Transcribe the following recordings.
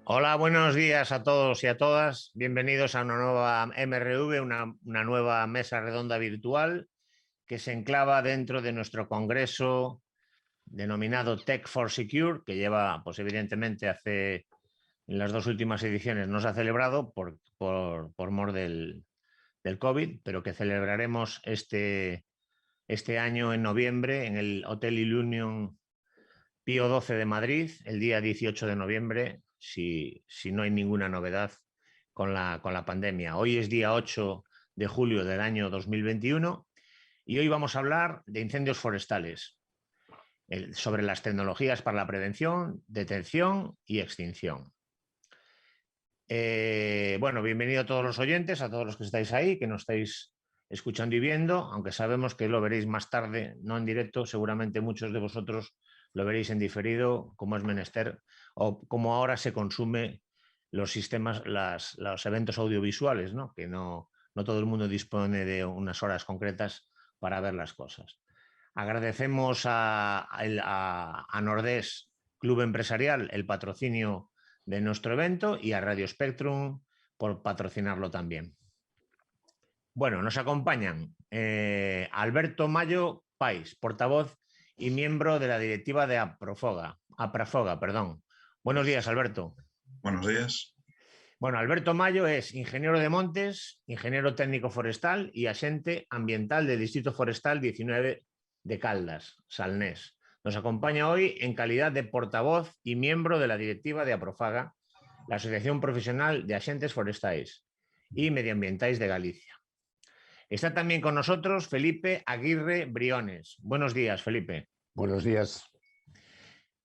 Hola, buenos días a todos y a todas. Bienvenidos a una nueva MRV, una nueva mesa redonda virtual que se enclava dentro de nuestro congreso denominado Tech for Secure, que lleva, pues evidentemente, en las dos últimas ediciones no se ha celebrado por mor del COVID, pero que celebraremos este año en noviembre en el Hotel Illumion Pío XII de Madrid, el día 18 de noviembre, si no hay ninguna novedad con la pandemia. Hoy es día 8 de julio del año 2021 y hoy vamos a hablar de incendios forestales, sobre las tecnologías para la prevención, detección y extinción. Bueno, bienvenido a todos los oyentes, a todos los que estáis ahí, que nos estáis escuchando y viendo, aunque sabemos que lo veréis más tarde, no en directo, seguramente muchos de vosotros lo veréis en diferido, como es menester, o como ahora se consume los sistemas, los eventos audiovisuales, ¿no? Que no todo el mundo dispone de unas horas concretas para ver las cosas. Agradecemos a Nordés Club Empresarial el patrocinio de nuestro evento y a Radio Spectrum por patrocinarlo también. Bueno, nos acompañan Alberto Mayo Pais, portavoz y miembro de la directiva de Aprafoga, perdón. Buenos días, Alberto. Buenos días. Bueno, Alberto Mayo es ingeniero de montes, ingeniero técnico forestal y agente ambiental del Distrito Forestal 19 de Caldas, Salnés. Nos acompaña hoy en calidad de portavoz y miembro de la directiva de Aprofaga, la Asociación Profesional de Agentes Forestales y Medioambientales de Galicia. Está también con nosotros Felipe Aguirre Briones. Buenos días, Felipe. Buenos días.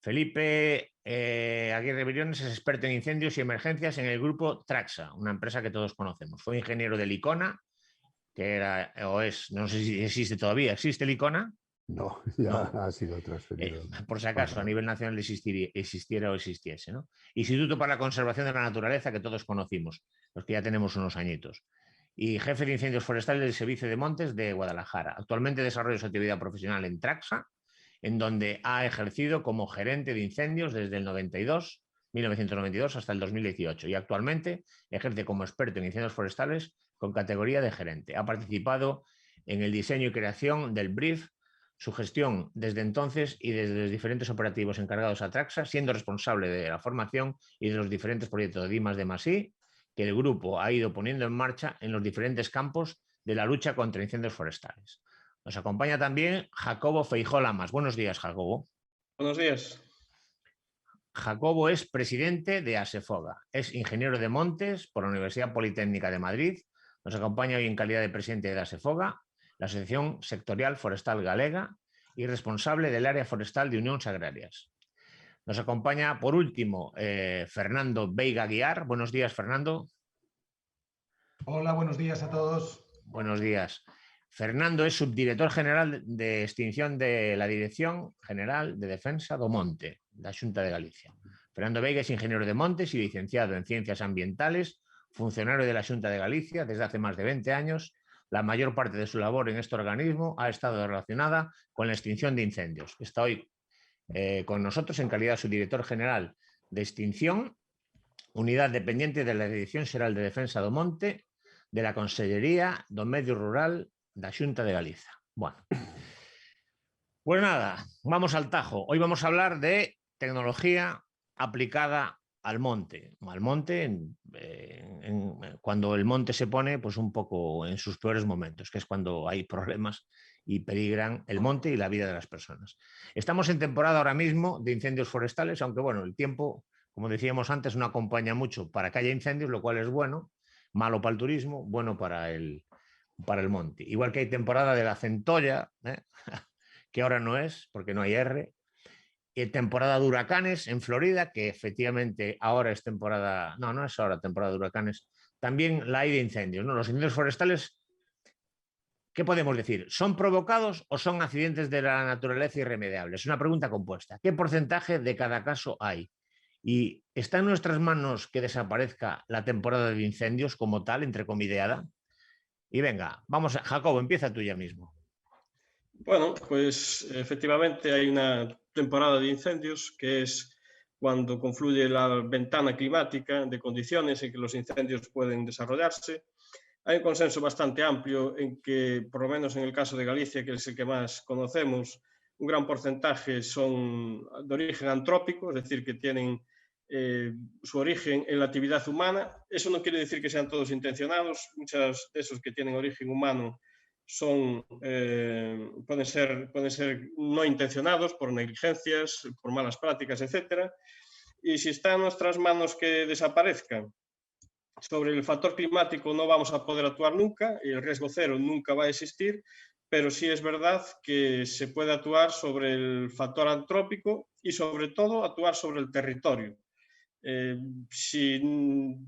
Felipe Aguirre Briones es experto en incendios y emergencias en el grupo Traxa, una empresa que todos conocemos. Fue ingeniero del ICONA, que era o es, no sé si existe todavía, ¿existe el ICONA? No, ya No. ha sido transferido. Por si acaso, a nivel nacional existiera o existiese, ¿no? Instituto para la Conservación de la Naturaleza, que todos conocimos, los que ya tenemos unos añitos. Y jefe de incendios forestales del Servicio de Montes de Guadalajara. Actualmente desarrolla su actividad profesional en Traxa, en donde ha ejercido como gerente de incendios desde el 1992 hasta el 2018 y actualmente ejerce como experto en incendios forestales con categoría de gerente. Ha participado en el diseño y creación del brief, su gestión desde entonces y desde los diferentes operativos encargados a Traxa, siendo responsable de la formación y de los diferentes proyectos de I+D+I que el grupo ha ido poniendo en marcha en los diferentes campos de la lucha contra incendios forestales. Nos acompaña también Jacobo Feijó Lamas. Buenos días, Jacobo. Buenos días. Jacobo es presidente de ASEFOGA, es ingeniero de montes por la Universidad Politécnica de Madrid. Nos acompaña hoy en calidad de presidente de ASEFOGA, la Asociación Sectorial Forestal Galega, y responsable del área forestal de Unións Agrarias. Nos acompaña, por último, Fernando Veiga Guiar. Buenos días, Fernando. Hola, buenos días a todos. Buenos días. Fernando es subdirector general de extinción de la Dirección General de Defensa do Monte, da Xunta de Galicia. Fernando Veiga es ingeniero de montes y licenciado en Ciencias Ambientales, funcionario de la Xunta de Galicia desde hace más de 20 años. La mayor parte de su labor en este organismo ha estado relacionada con la extinción de incendios. Está hoy con nosotros en calidad de subdirector general de extinción, unidad dependiente de la Dirección Xeral de Defensa do Monte, de la Consellería do Medio Rural da Xunta de Galicia. Bueno, pues nada, vamos al tajo. Hoy vamos a hablar de tecnología aplicada al monte cuando el monte se pone pues un poco en sus peores momentos, que es cuando hay problemas y peligran el monte y la vida de las personas. Estamos en temporada ahora mismo de incendios forestales, aunque bueno, el tiempo, como decíamos antes, no acompaña mucho para que haya incendios, lo cual es bueno, malo para el turismo, bueno para el monte. Igual que hay temporada de la centolla, que ahora no es, porque no hay R, y temporada de huracanes en Florida, que efectivamente ahora es temporada, no es ahora temporada de huracanes, también la hay de incendios, ¿no? Los incendios forestales, ¿qué podemos decir? ¿Son provocados o son accidentes de la naturaleza irremediables? Es una pregunta compuesta. ¿Qué porcentaje de cada caso hay? ¿Y está en nuestras manos que desaparezca la temporada de incendios como tal, entrecomillada? Y venga, vamos, Jacobo, empieza tú ya mismo. Bueno, pues efectivamente hay una temporada de incendios que es cuando confluye la ventana climática de condiciones en que los incendios pueden desarrollarse. Hay un consenso bastante amplio en que, por lo menos en el caso de Galicia, que es el que más conocemos, un gran porcentaje son de origen antrópico, es decir, que tienen su origen en la actividad humana. Eso no quiere decir que sean todos intencionados. Muchos de esos que tienen origen humano pueden ser no intencionados por negligencias, por malas prácticas, etc. Y si está en nuestras manos que desaparezcan, sobre el factor climático no vamos a poder actuar nunca y el riesgo cero nunca va a existir, pero sí es verdad que se puede actuar sobre el factor antrópico y sobre todo actuar sobre el territorio. Si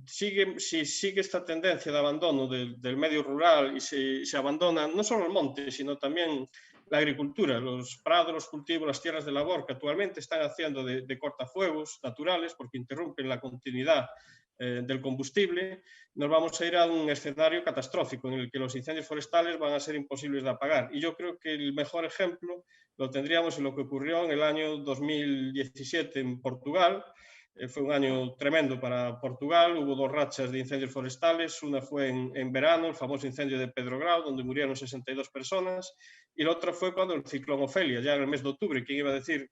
sigue esta tendencia de abandono del medio rural y se abandona no solo el monte, sino también la agricultura, los prados, los cultivos, las tierras de labor que actualmente están haciendo de cortafuegos naturales porque interrumpen la continuidad del combustible, nos vamos a ir a un escenario catastrófico en el que los incendios forestales van a ser imposibles de apagar. Y yo creo que el mejor ejemplo lo tendríamos en lo que ocurrió en el año 2017 en Portugal. Fue un año tremendo para Portugal, hubo 2 rachas de incendios forestales, una fue en verano, el famoso incendio de Pedrograu, donde murieron 62 personas, y la otra fue cuando el ciclón Ofelia, ya en el mes de octubre. ¿Quién iba a decir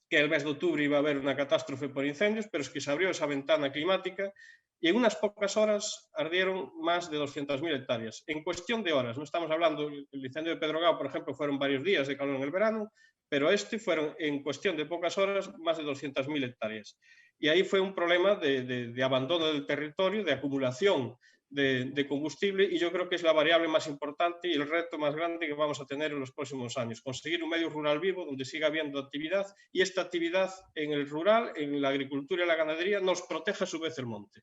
que el mes de octubre iba a haber una catástrofe por incendios? Pero es que se abrió esa ventana climática y en unas pocas horas ardieron más de 200.000 hectáreas. En cuestión de horas, no estamos hablando, el incendio de Pedrogao, por ejemplo, fueron varios días de calor en el verano, pero fueron en cuestión de pocas horas más de 200.000 hectáreas. Y ahí fue un problema de abandono del territorio, de acumulación de combustible, y yo creo que es la variable más importante y el reto más grande que vamos a tener en los próximos años, conseguir un medio rural vivo donde siga habiendo actividad y esta actividad en el rural, en la agricultura y la ganadería nos proteja a su vez el monte.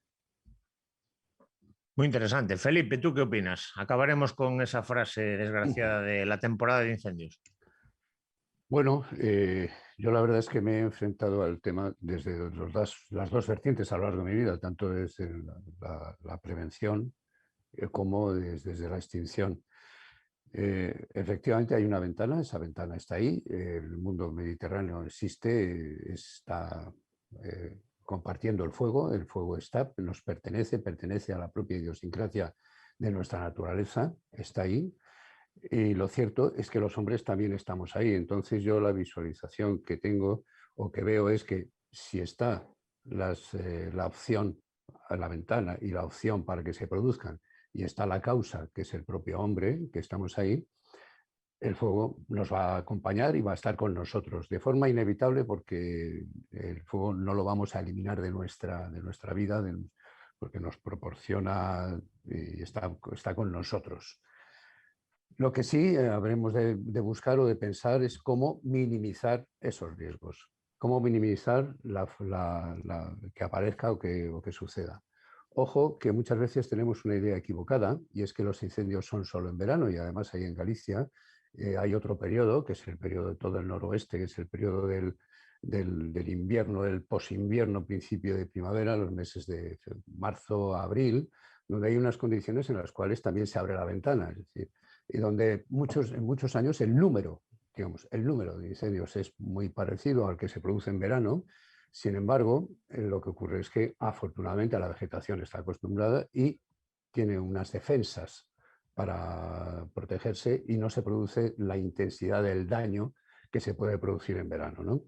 Muy interesante. Felipe, ¿tú qué opinas? Acabaremos con esa frase desgraciada de la temporada de incendios. Bueno, yo la verdad es que me he enfrentado al tema desde las dos vertientes a lo largo de mi vida, tanto desde la prevención como desde la extinción. Efectivamente hay una ventana, esa ventana está ahí, el mundo mediterráneo existe, está compartiendo el fuego nos pertenece a la propia idiosincrasia de nuestra naturaleza, está ahí. Y lo cierto es que los hombres también estamos ahí. Entonces yo la visualización que tengo o que veo es que si está la opción a la ventana y la opción para que se produzcan y está la causa, que es el propio hombre, que estamos ahí, el fuego nos va a acompañar y va a estar con nosotros de forma inevitable porque el fuego no lo vamos a eliminar de nuestra vida porque nos proporciona y está con nosotros. Lo que sí habremos de buscar o de pensar es cómo minimizar esos riesgos, cómo minimizar que aparezca o que suceda. Ojo que muchas veces tenemos una idea equivocada y es que los incendios son solo en verano y además ahí en Galicia hay otro periodo, que es el periodo de todo el noroeste, que es el periodo del invierno, del posinvierno, principio de primavera, los meses de marzo a abril, donde hay unas condiciones en las cuales también se abre la ventana, es decir, y donde en muchos años el número de incendios es muy parecido al que se produce en verano. Sin embargo, lo que ocurre es que afortunadamente la vegetación está acostumbrada y tiene unas defensas para protegerse y no se produce la intensidad del daño que se puede producir en verano, ¿no?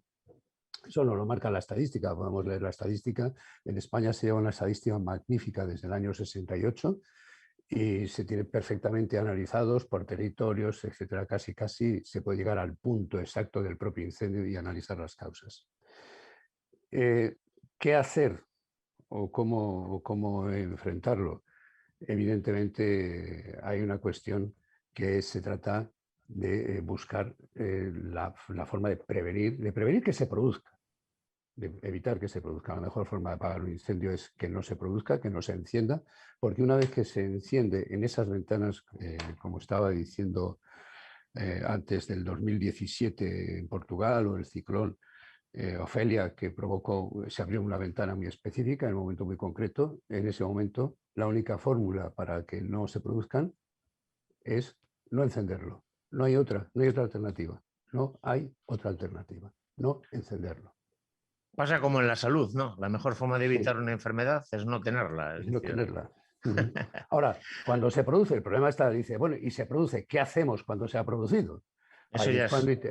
Eso no lo marca la estadística, podemos leer la estadística. En España se lleva una estadística magnífica desde el año 68 y se tiene perfectamente analizados por territorios, etcétera. Casi se puede llegar al punto exacto del propio incendio y analizar las causas. ¿Qué hacer o cómo enfrentarlo? Evidentemente hay una cuestión que se trata de buscar la forma de prevenir que se produzca, de evitar que se produzca. La mejor forma de apagar un incendio es que no se produzca, que no se encienda, porque una vez que se enciende en esas ventanas, como estaba diciendo antes del 2017 en Portugal o el ciclón Ofelia, que se abrió una ventana muy específica en un momento muy concreto, en ese momento la única fórmula para que no se produzcan es no encenderlo. No hay otra alternativa. No hay otra alternativa. No encenderlo. Pasa como en la salud, ¿no? La mejor forma de evitar una enfermedad es no tenerla. Es no tenerla. Ahora, cuando se produce, el problema está, dice, bueno, y se produce, ¿qué hacemos cuando se ha producido? Eso ya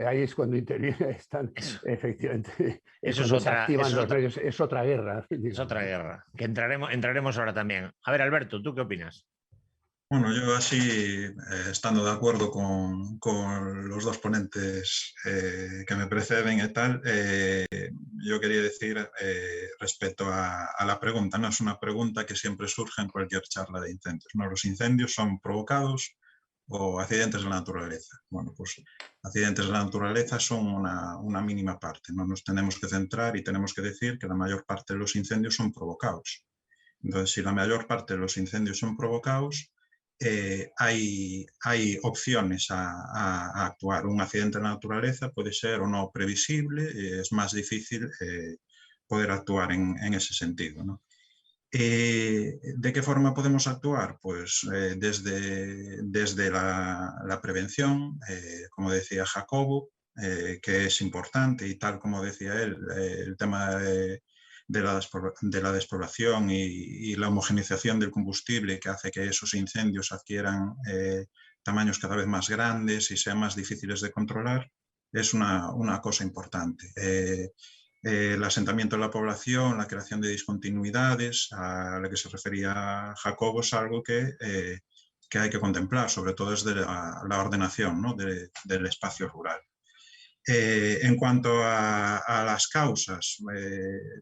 Ahí es cuando interviene, eso, efectivamente, es eso es cuando se otra, activan los medios, es otra guerra. es Digamos. otra guerra, que entraremos ahora también. A ver, Alberto, ¿tú qué opinas? Bueno, yo así, estando de acuerdo con los dos ponentes que me preceden y tal, yo quería decir respecto a la pregunta, ¿no? Es una pregunta que siempre surge en cualquier charla de incendios, ¿no? ¿Los incendios son provocados o accidentes de la naturaleza? Bueno, pues accidentes de la naturaleza son una mínima parte, ¿no? Nos tenemos que centrar y tenemos que decir que la mayor parte de los incendios son provocados. Entonces, si la mayor parte de los incendios son provocados, hay opciones a actuar. Un accidente de la naturaleza puede ser o no previsible, es más difícil poder actuar en ese sentido, ¿no? ¿De qué forma podemos actuar? Pues desde la prevención, como decía Jacobo, que es importante, y tal como decía él, el tema de la despoblación y la homogeneización del combustible, que hace que esos incendios adquieran tamaños cada vez más grandes y sean más difíciles de controlar, es una cosa importante. El asentamiento de la población, la creación de discontinuidades, a la que se refería Jacobo, es algo que hay que contemplar, sobre todo desde la ordenación, ¿no? del espacio rural. En cuanto a las causas,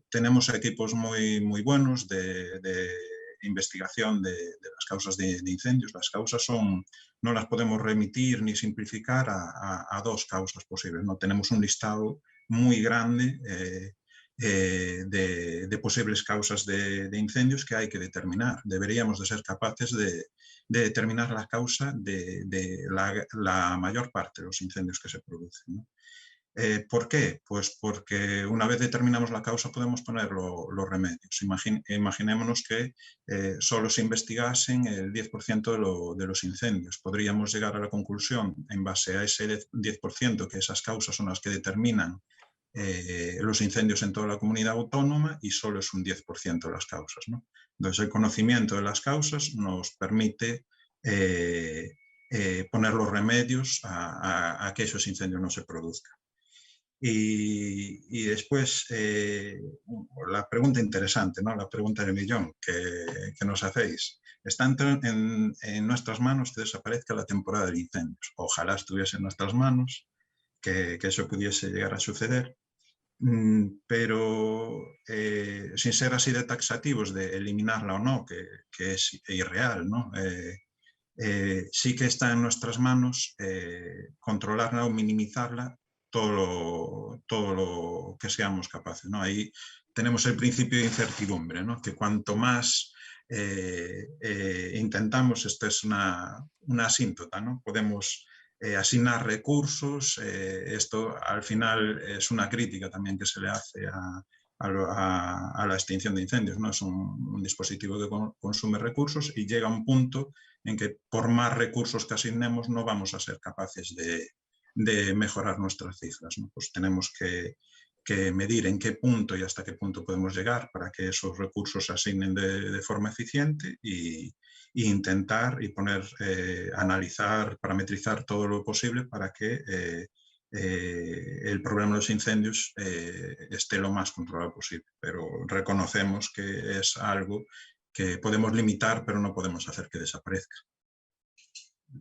tenemos equipos muy buenos de investigación de las causas de incendios. Las causas no las podemos remitir ni simplificar a dos causas posibles, ¿no? Tenemos un listado muy grande de posibles causas de incendios que hay que determinar. Deberíamos de ser capaces de determinar la causa de la mayor parte de los incendios que se producen, ¿no? ¿Por qué? Pues porque una vez determinamos la causa podemos poner los remedios. Imaginémonos que solo se investigasen el 10% de los incendios. Podríamos llegar a la conclusión, en base a ese 10%, que esas causas son las que determinan los incendios en toda la comunidad autónoma, y solo es un 10% de las causas, ¿no? Entonces, el conocimiento de las causas nos permite poner los remedios a que esos incendios no se produzcan. Y después, la pregunta interesante, ¿no? La pregunta del millón que nos hacéis. Está en nuestras manos que desaparezca la temporada de incendios. Ojalá estuviese en nuestras manos, que eso pudiese llegar a suceder. Pero sin ser así de taxativos de eliminarla o no, que es irreal, ¿no? Sí que está en nuestras manos controlarla o minimizarla todo lo que seamos capaces, ¿no? Ahí tenemos el principio de incertidumbre, ¿no? Que cuanto más intentamos, esto es una asíntota, ¿no? Podemos asignar recursos, esto al final es una crítica también que se le hace a la extinción de incendios, ¿no? Es un dispositivo que consume recursos, y llega un punto en que por más recursos que asignemos no vamos a ser capaces de mejorar nuestras cifras, ¿no? Pues tenemos que medir en qué punto y hasta qué punto podemos llegar para que esos recursos se asignen de forma eficiente, y intentar y analizar, parametrizar todo lo posible para que el problema de los incendios esté lo más controlado posible. Pero reconocemos que es algo que podemos limitar, pero no podemos hacer que desaparezca.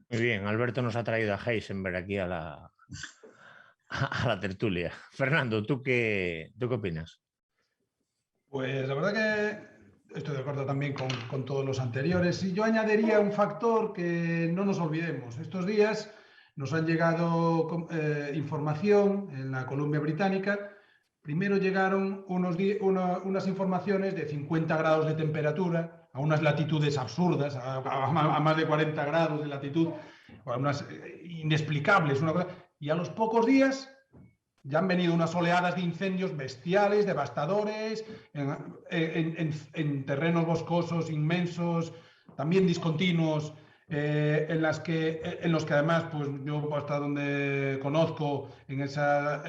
Muy bien, Alberto nos ha traído a Heisenberg aquí a la tertulia. Fernando, ¿tú qué opinas? Pues la verdad que estoy de acuerdo también con todos los anteriores, y yo añadiría un factor que no nos olvidemos. Estos días nos han llegado información en la Columbia Británica. Primero llegaron unas informaciones de 50 grados de temperatura a unas latitudes absurdas, a más de 40 grados de latitud, a unas inexplicables, una cosa, y a los pocos días ya han venido unas oleadas de incendios bestiales, devastadores, en terrenos boscosos inmensos, también discontinuos en los que además, pues yo hasta donde conozco, en esa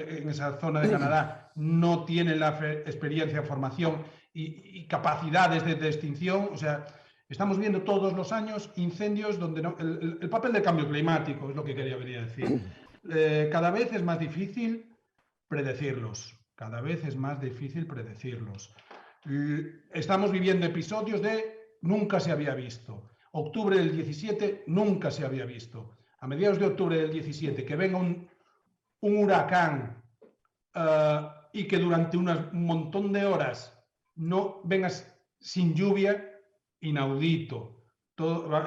zona de Canadá, no tienen la experiencia, formación y capacidades de extinción. O sea, estamos viendo todos los años incendios donde el papel del cambio climático es lo que quería venir a decir. Cada vez es más difícil predecirlos. Cada vez es más difícil predecirlos. Estamos viviendo episodios de nunca se había visto. Octubre del 17 nunca se había visto. A mediados de octubre del 17 que venga un huracán y que durante un montón de horas no vengas sin lluvia, inaudito.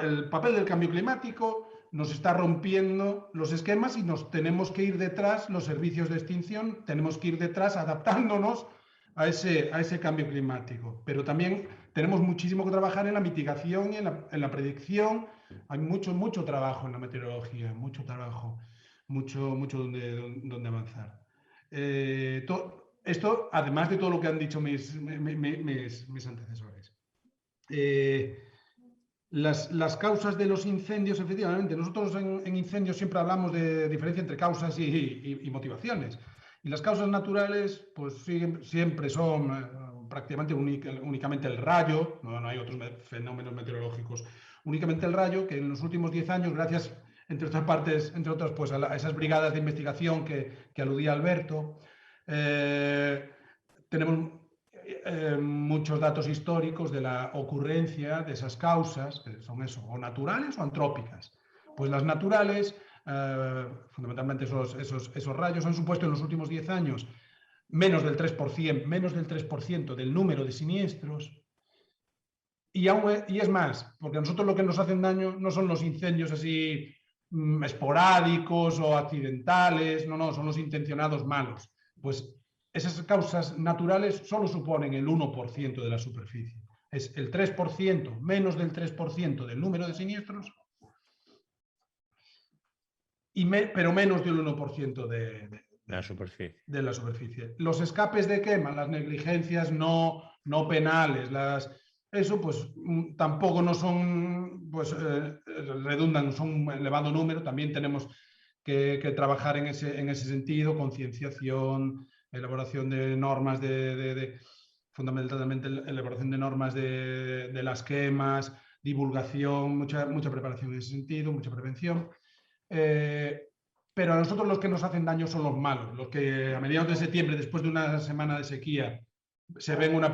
El papel del cambio climático nos está rompiendo los esquemas y nos tenemos que ir detrás, los servicios de extinción, tenemos que ir detrás adaptándonos a ese cambio climático. Pero también tenemos muchísimo que trabajar en la mitigación y en la predicción. Hay mucho trabajo en la meteorología, mucho trabajo, mucho donde avanzar. Esto, además de todo lo que han dicho mis antecesores. Las causas de los incendios, efectivamente, nosotros en incendios siempre hablamos de diferencia entre causas y motivaciones. Y las causas naturales, pues siempre son prácticamente únicamente el rayo, no hay otros fenómenos meteorológicos, únicamente el rayo, que en los últimos 10 años, gracias, entre otras, pues a esas brigadas de investigación que aludía Alberto, tenemos muchos datos históricos de la ocurrencia de esas causas, que son eso, o naturales o antrópicas. Pues las naturales, fundamentalmente esos rayos, han supuesto en los últimos 10 años menos del 3% del número de siniestros. Y es más, porque a nosotros lo que nos hacen daño no son los incendios así esporádicos o accidentales, no, son los intencionados malos. Pues esas causas naturales solo suponen el 1% de la superficie. Es el 3%, menos del 3% del número de siniestros, pero menos del 1% de la superficie. Los escapes de quema, las negligencias no penales, eso pues tampoco no son, pues redundan, son un elevado número. También tenemos que trabajar en ese sentido, concienciación, elaboración de normas fundamentalmente elaboración de normas de las quemas, divulgación, mucha preparación en ese sentido, mucha prevención. Pero a nosotros los que nos hacen daño son los malos, los que a mediados de septiembre, después de una semana de sequía, se ven una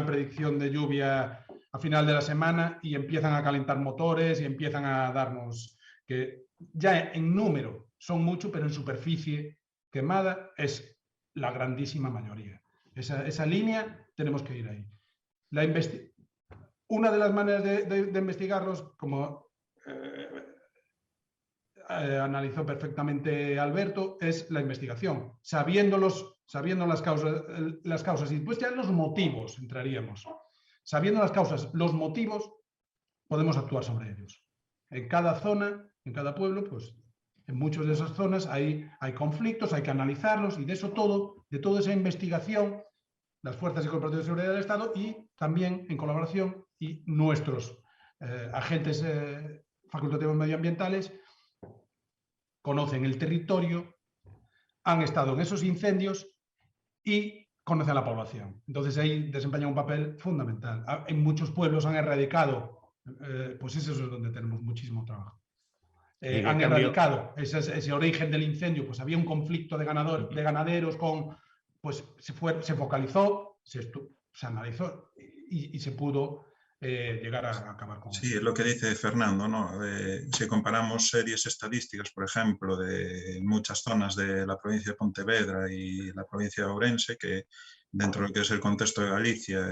predicción de lluvia a final de la semana y empiezan a calentar motores y empiezan a darnos que ya en número son mucho, pero en superficie quemada es la grandísima mayoría. Esa línea tenemos que ir ahí. Una de las maneras de investigarlos, como analizó perfectamente Alberto, es la investigación, sabiendo las causas y después ya los motivos entraríamos. Sabiendo las causas, los motivos, podemos actuar sobre ellos. En cada zona, en cada pueblo, pues en muchas de esas zonas hay conflictos, hay que analizarlos y de toda esa investigación, las fuerzas y cuerpos de seguridad del Estado y también en colaboración y nuestros agentes facultativos medioambientales conocen el territorio, han estado en esos incendios y conocen a la población. Entonces ahí desempeña un papel fundamental. En muchos pueblos han erradicado, pues eso es donde tenemos muchísimo trabajo. Han erradicado ese origen del incendio, pues había un conflicto de ganaderos pues se focalizó, se analizó y se pudo llegar a acabar con eso. Sí, es lo que dice Fernando, ¿no? Si comparamos series estadísticas, por ejemplo, de muchas zonas de la provincia de Pontevedra y la provincia de Ourense, que dentro de lo que es el contexto de Galicia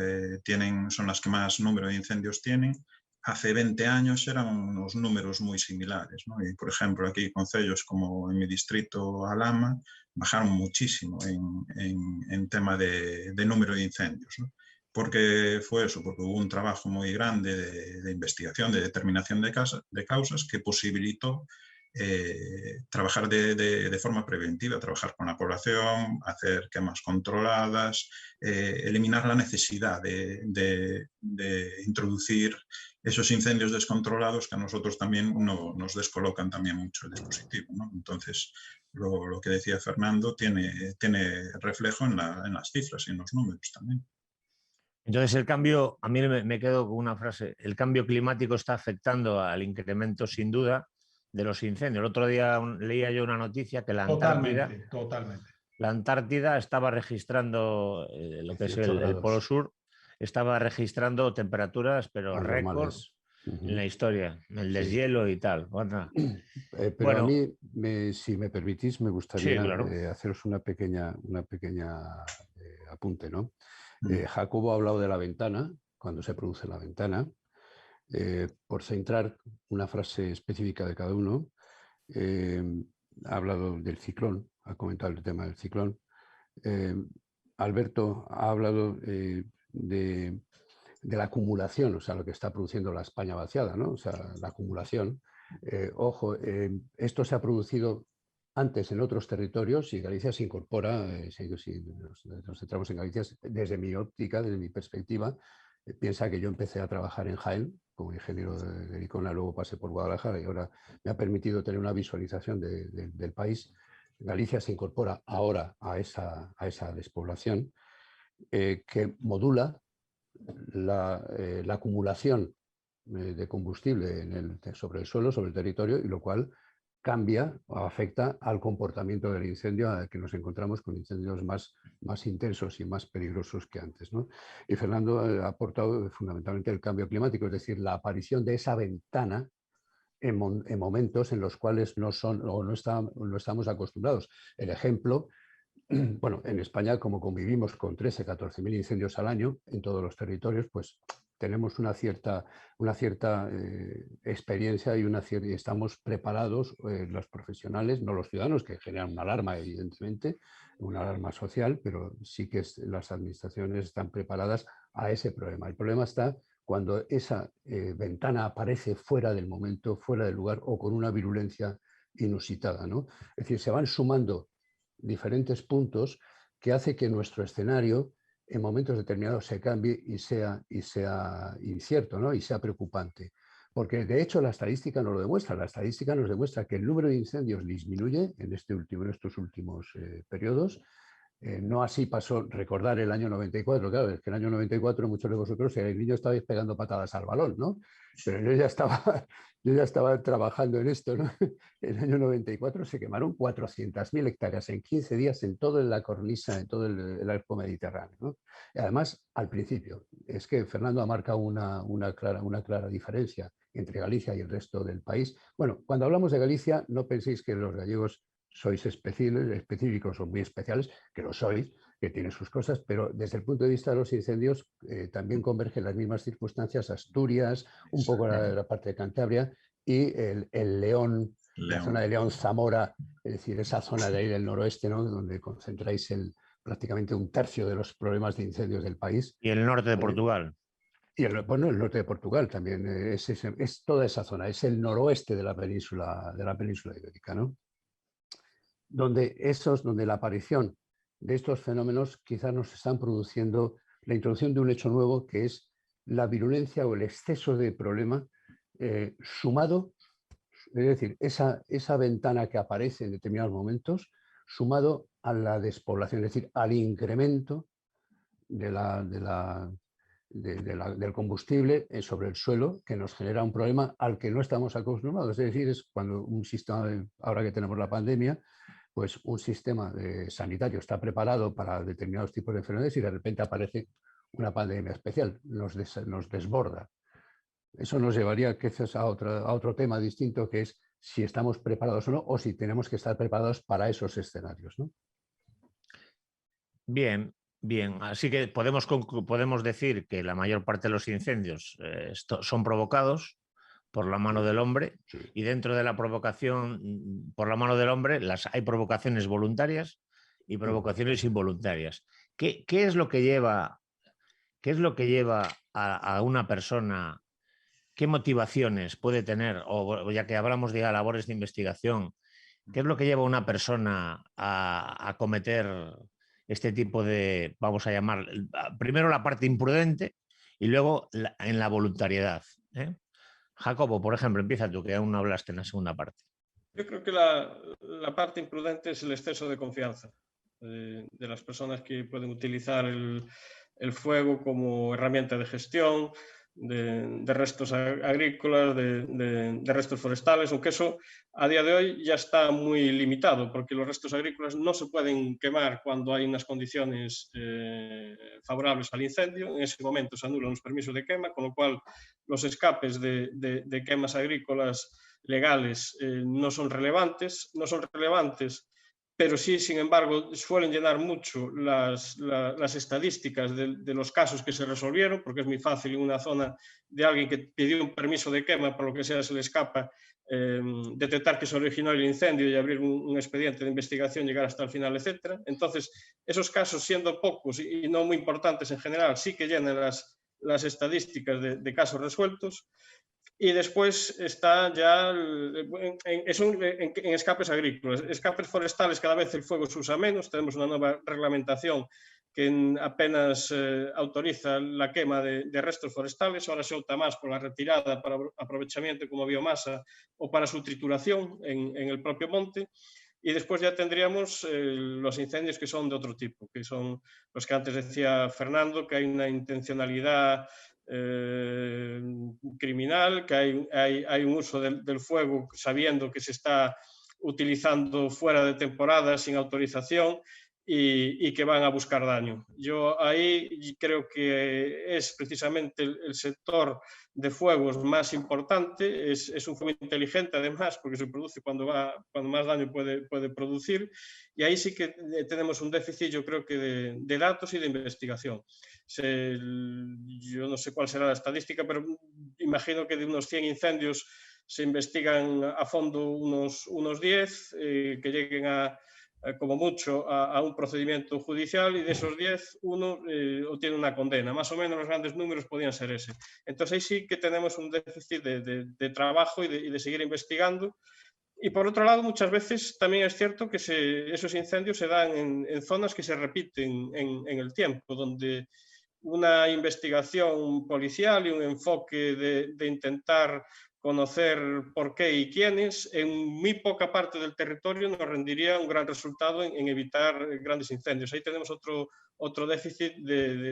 son las que más número de incendios tienen, hace 20 años eran unos números muy similares, ¿no? Y, por ejemplo, aquí concellos como en mi distrito Alhama bajaron muchísimo en tema de número de incendios, ¿no? Porque fue eso, porque hubo un trabajo muy grande de investigación, de determinación de causas que posibilitó trabajar de forma preventiva, trabajar con la población, hacer quemas controladas, eliminar la necesidad de introducir esos incendios descontrolados que a nosotros también nos descolocan también mucho el dispositivo, ¿no? Entonces, lo que decía Fernando tiene reflejo en las cifras y en los números también. Entonces el cambio, a mí me quedo con una frase, el cambio climático está afectando al incremento sin duda de los incendios. El otro día leía yo una noticia que la Antártida estaba registrando, lo que es el Polo Sur, estaba registrando temperaturas, pero récord en la historia, el deshielo y tal. Pero bueno, a mí, si me permitís, me gustaría haceros una pequeña apunte, ¿no? Jacobo ha hablado de la ventana, cuando se produce la ventana. Por centrar una frase específica de cada uno, ha hablado del ciclón, ha comentado el tema del ciclón. Alberto ha hablado de la acumulación, o sea, lo que está produciendo la España vaciada, ¿no? O sea, la acumulación. Ojo, esto se ha producido antes en otros territorios y Galicia se incorpora, si nos centramos en Galicia, desde mi óptica, desde mi perspectiva, piensa que yo empecé a trabajar en Jaén como ingeniero de Icona, luego pasé por Guadalajara y ahora me ha permitido tener una visualización del país. Galicia se incorpora ahora a esa despoblación que modula la acumulación de combustible sobre el suelo, sobre el territorio, y lo cual cambia o afecta al comportamiento del incendio, a que nos encontramos con incendios más intensos y más peligrosos que antes, ¿no? Y Fernando ha aportado fundamentalmente el cambio climático, es decir, la aparición de esa ventana en momentos en los cuales no estamos acostumbrados. El ejemplo, bueno, en España, como convivimos con 13.000-14.000 incendios al año en todos los territorios, pues tenemos una cierta experiencia y estamos preparados, los profesionales, no los ciudadanos, que generan una alarma, evidentemente, una alarma social, pero sí que las administraciones están preparadas a ese problema. El problema está cuando esa ventana aparece fuera del momento, fuera del lugar o con una virulencia inusitada, ¿no? Es decir, se van sumando diferentes puntos que hace que nuestro escenario en momentos determinados se cambie y sea incierto, ¿no? Y sea preocupante. Porque de hecho la estadística nos lo demuestra. La estadística nos demuestra que el número de incendios disminuye en estos últimos periodos. No así pasó, recordar el año 94, claro, es que el año 94 muchos de vosotros, el niño estabais pegando patadas al balón, ¿no? Pero yo ya estaba trabajando en esto, ¿no? En el año 94 se quemaron 400.000 hectáreas en 15 días en toda la cornisa, en todo el arco mediterráneo, ¿no? Y además, al principio, es que Fernando ha marcado una clara diferencia entre Galicia y el resto del país. Bueno, cuando hablamos de Galicia, no penséis que los gallegos sois específicos o muy especiales, que lo sois, que tiene sus cosas, pero desde el punto de vista de los incendios también convergen las mismas circunstancias, Asturias, un poco la parte de Cantabria y el León, la zona de León, Zamora, es decir, esa zona de ahí del noroeste, ¿no? Donde concentráis prácticamente un tercio de los problemas de incendios del país. Y el norte de Portugal. Y el norte de Portugal también, es toda esa zona, es el noroeste de la península ibérica, ¿no? Donde la aparición de estos fenómenos quizás nos están produciendo la introducción de un hecho nuevo, que es la virulencia o el exceso de problema sumado, es decir, esa ventana que aparece en determinados momentos, sumado a la despoblación, es decir, al incremento del combustible sobre el suelo, que nos genera un problema al que no estamos acostumbrados. Es decir, es cuando un sistema, ahora que tenemos la pandemia, pues un sistema sanitario está preparado para determinados tipos de enfermedades y de repente aparece una pandemia especial, nos desborda. Eso nos llevaría quizás a otro tema distinto, que es si estamos preparados o no, o si tenemos que estar preparados para esos escenarios, ¿no? Bien, así que podemos decir que la mayor parte de los incendios son provocados por la mano del hombre, sí. Y dentro de la provocación por la mano del hombre hay provocaciones voluntarias y provocaciones involuntarias. ¿Qué es lo que lleva a una persona ¿qué motivaciones puede tener, o ya que hablamos de labores de investigación, qué es lo que lleva a una persona a cometer este tipo de, vamos a llamar, primero la parte imprudente y luego en la voluntariedad? Jacobo, por ejemplo, empieza tú, que aún no hablaste en la segunda parte. Yo creo que la parte imprudente es el exceso de confianza de las personas que pueden utilizar el fuego como herramienta de gestión de restos agrícolas, de restos forestales, aunque eso a día de hoy ya está muy limitado, porque los restos agrícolas no se pueden quemar cuando hay unas condiciones favorables al incendio. En ese momento se anulan los permisos de quema, con lo cual los escapes de quemas agrícolas legales no son relevantes, pero sí, sin embargo, suelen llenar mucho las estadísticas de los casos que se resolvieron, porque es muy fácil en una zona de alguien que pidió un permiso de quema, por lo que sea se le escapa, detectar que se originó el incendio y abrir un expediente de investigación, llegar hasta el final, etc. Entonces, esos casos, siendo pocos y no muy importantes en general, sí que llenan las estadísticas de casos resueltos. Y después está ya en escapes agrícolas. Escapes forestales, cada vez el fuego se usa menos. Tenemos una nueva reglamentación que apenas autoriza la quema de restos forestales. Ahora se opta más por la retirada para aprovechamiento como biomasa o para su trituración en el propio monte. Y después ya tendríamos los incendios que son de otro tipo, que son los que antes decía Fernando, que hay una intencionalidad criminal, que hay un uso del fuego sabiendo que se está utilizando fuera de temporada sin autorización y que van a buscar daño. Yo ahí creo que es precisamente el sector de fuegos más importante, es un fuego inteligente además porque se produce cuando más daño puede producir, y ahí sí que tenemos un déficit, yo creo que de datos y de investigación. Yo no sé cuál será la estadística, pero imagino que de unos 100 incendios se investigan a fondo unos 10, que lleguen como mucho a un procedimiento judicial, y de esos 10, uno obtiene una condena. Más o menos los grandes números podían ser ese. Entonces ahí sí que tenemos un déficit de trabajo y de seguir investigando. Y por otro lado, muchas veces también es cierto que esos incendios se dan en zonas que se repiten en el tiempo, donde una investigación policial y un enfoque de intentar conocer por qué y quiénes, en muy poca parte del territorio nos rendiría un gran resultado en evitar grandes incendios. Ahí tenemos otro déficit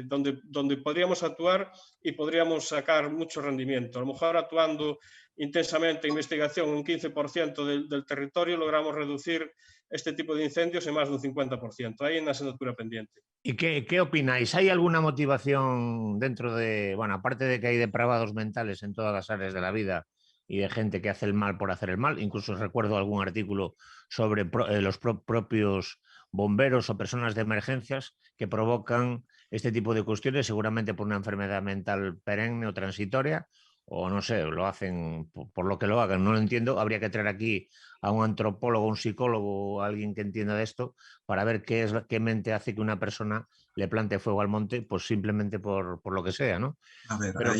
donde podríamos actuar y podríamos sacar mucho rendimiento. A lo mejor actuando intensamente en investigación un 15% del territorio logramos reducir este tipo de incendios en más de un 50%. Hay una asignatura pendiente. ¿Y qué opináis? ¿Hay alguna motivación dentro de, bueno, aparte de que hay depravados mentales en todas las áreas de la vida y de gente que hace el mal por hacer el mal? Incluso recuerdo algún artículo sobre los propios bomberos o personas de emergencias que provocan este tipo de cuestiones, seguramente por una enfermedad mental perenne o transitoria, o no sé, lo hacen por lo que lo hagan, no lo entiendo. Habría que traer aquí a un antropólogo, un psicólogo, alguien que entienda de esto, para ver qué mente hace que una persona le plante fuego al monte, pues simplemente por lo que sea, ¿no? A ver, pero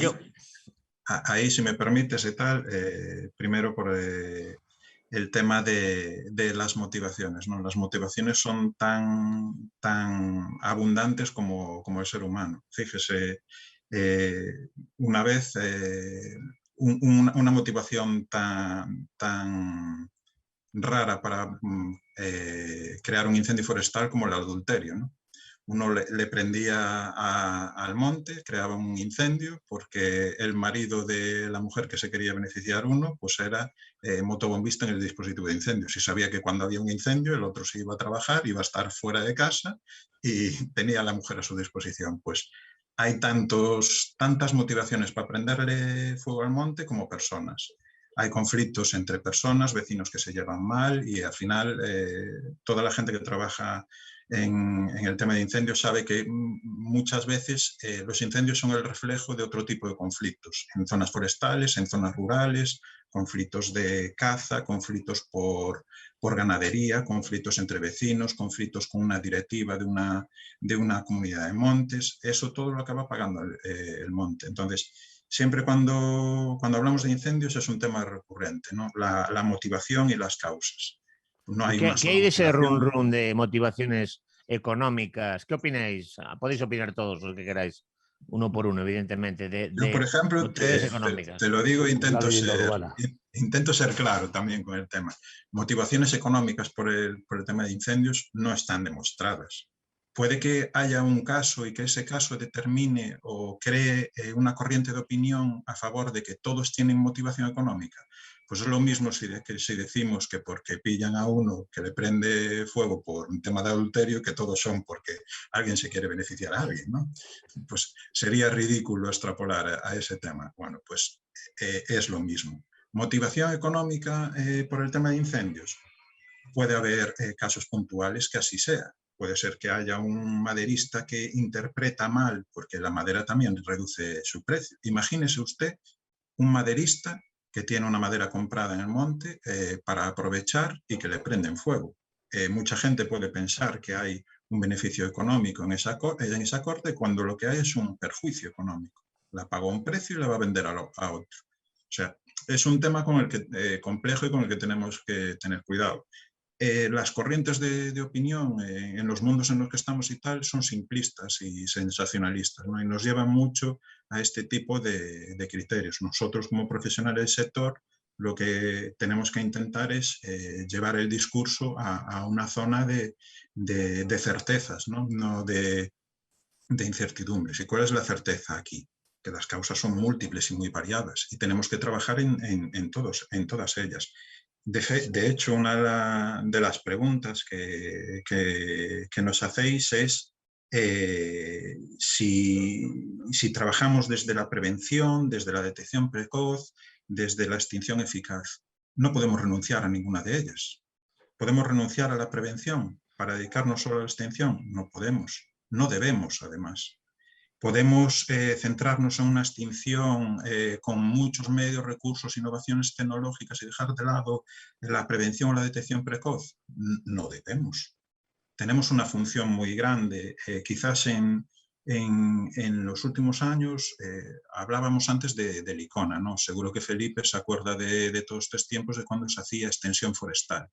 ahí si me permites y tal, primero por el tema de las motivaciones, ¿no? Las motivaciones son tan abundantes como el ser humano. Fíjese, una vez una motivación tan rara para crear un incendio forestal como el adulterio, ¿no? Uno le prendía al monte, creaba un incendio, porque el marido de la mujer que se quería beneficiar uno, pues era motobombista en el dispositivo de incendios, y sabía que cuando había un incendio el otro se iba a trabajar, iba a estar fuera de casa y tenía a la mujer a su disposición. Pues hay tantas motivaciones para prenderle fuego al monte como personas. Hay conflictos entre personas, vecinos que se llevan mal, y al final toda la gente que trabaja en el tema de incendios sabe que muchas veces los incendios son el reflejo de otro tipo de conflictos, en zonas forestales, en zonas rurales, conflictos de caza, conflictos por ganadería, conflictos entre vecinos, conflictos con una directiva de una comunidad de montes. Eso todo lo acaba pagando el monte. Entonces, siempre cuando hablamos de incendios es un tema recurrente, ¿no? La motivación y las causas. No hay una ¿Qué sola hay de ese motivación. run de motivaciones económicas? ¿Qué opináis? Podéis opinar todos los que queráis, uno por uno, evidentemente, Yo, por de ejemplo, motivaciones te económicas. lo digo, Una leyenda urbana. intento ser claro también con el tema. Motivaciones económicas por el tema de incendios no están demostradas. Puede que haya un caso y que ese caso determine o cree una corriente de opinión a favor de que todos tienen motivación económica. Pues es lo mismo si decimos que porque pillan a uno que le prende fuego por un tema de adulterio, que todos son porque alguien se quiere beneficiar a alguien, ¿no? Pues sería ridículo extrapolar a ese tema. Bueno, pues es lo mismo. Motivación económica por el tema de incendios. Puede haber casos puntuales que así sea. Puede ser que haya un maderista que interpreta mal, porque la madera también reduce su precio. Imagínese usted un maderista que tiene una madera comprada en el monte para aprovechar y que le prenden fuego. Mucha gente puede pensar que hay un beneficio económico en esa corte cuando lo que hay es un perjuicio económico. La pagó a un precio y la va a vender a otro. O sea, es un tema con el que, complejo y con el que tenemos que tener cuidado. Las corrientes de opinión en los mundos en los que estamos y tal son simplistas y sensacionalistas, ¿no? Y nos llevan mucho a este tipo de criterios. Nosotros como profesionales del sector lo que tenemos que intentar es llevar el discurso a una zona de certezas, no de incertidumbres. ¿Y cuál es la certeza aquí? Que las causas son múltiples y muy variadas y tenemos que trabajar en todas ellas. De hecho, una de las preguntas que nos hacéis es si trabajamos desde la prevención, desde la detección precoz, desde la extinción eficaz. No podemos renunciar a ninguna de ellas. ¿Podemos renunciar a la prevención para dedicarnos solo a la extinción? No podemos, no debemos además. Podemos centrarnos en una extinción con muchos medios, recursos, innovaciones tecnológicas y dejar de lado la prevención o la detección precoz. No debemos. Tenemos una función muy grande. Quizás en los últimos años, hablábamos antes del ICONA, ¿no? Seguro que Felipe se acuerda de todos estos tiempos de cuando se hacía extensión forestal,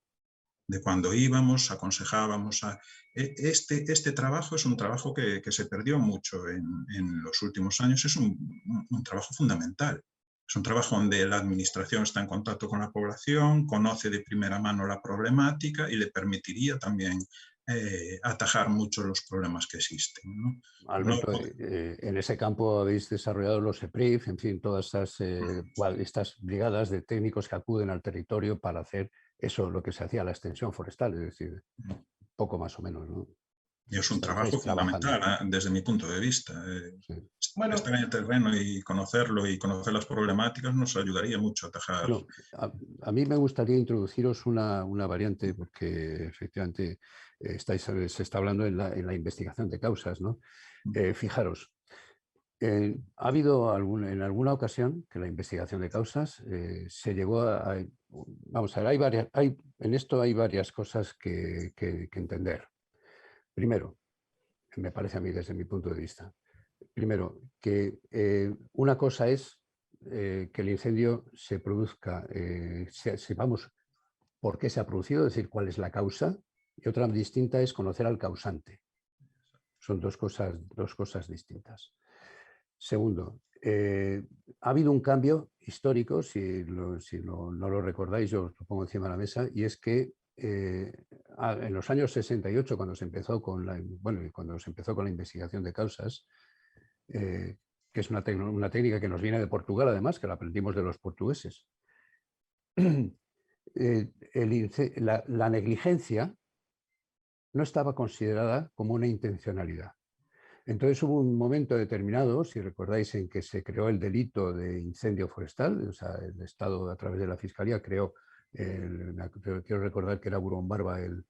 de cuando íbamos, aconsejábamos. Este trabajo es un trabajo que se perdió mucho en los últimos años. Es un trabajo fundamental. Es un trabajo donde la administración está en contacto con la población, conoce de primera mano la problemática y le permitiría también atajar mucho los problemas que existen, ¿no? Alberto, en ese campo habéis desarrollado los EPRIF, en fin, todas estas brigadas de técnicos que acuden al territorio para hacer eso, lo que se hacía, la extensión forestal, es decir, poco más o menos, ¿no? Y es un trabajo fundamental desde mi punto de vista. Sí. Bueno, estar en el terreno y conocerlo y conocer las problemáticas nos ayudaría mucho a atajar. Bueno, a mí me gustaría introduciros una variante, porque efectivamente se está hablando en la investigación de causas, ¿no? Fijaros, ha habido en alguna ocasión que la investigación de causas se llegó vamos a ver, en esto hay varias cosas que entender. Primero, me parece a mí desde mi punto de vista, primero, que una cosa es que el incendio se produzca, sepamos por qué se ha producido, es decir, cuál es la causa, y otra distinta es conocer al causante. Son dos cosas distintas. Segundo, ha habido un cambio histórico, si no lo recordáis, yo os lo pongo encima de la mesa, y es que en los años 68, cuando se empezó con la investigación de causas, que es una técnica que nos viene de Portugal, además, que la aprendimos de los portugueses, la negligencia no estaba considerada como una intencionalidad. Entonces hubo un momento determinado, si recordáis, en que se creó el delito de incendio forestal. O sea, el Estado, a través de la Fiscalía, quiero recordar que era Burón Barba el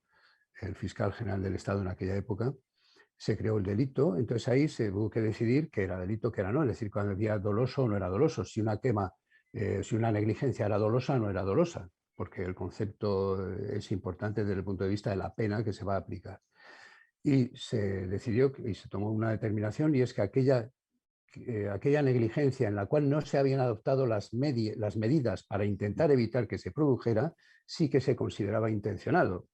fiscal general del Estado en aquella época. Se creó el delito, entonces ahí se tuvo que decidir qué era delito, qué era no, es decir, cuando había doloso o no era doloso, si una quema, si una negligencia era dolosa o no era dolosa, porque el concepto es importante desde el punto de vista de la pena que se va a aplicar. Y se decidió y se tomó una determinación, y es que aquella aquella negligencia en la cual no se habían adoptado las medidas para intentar evitar que se produjera, sí que se consideraba intencionado.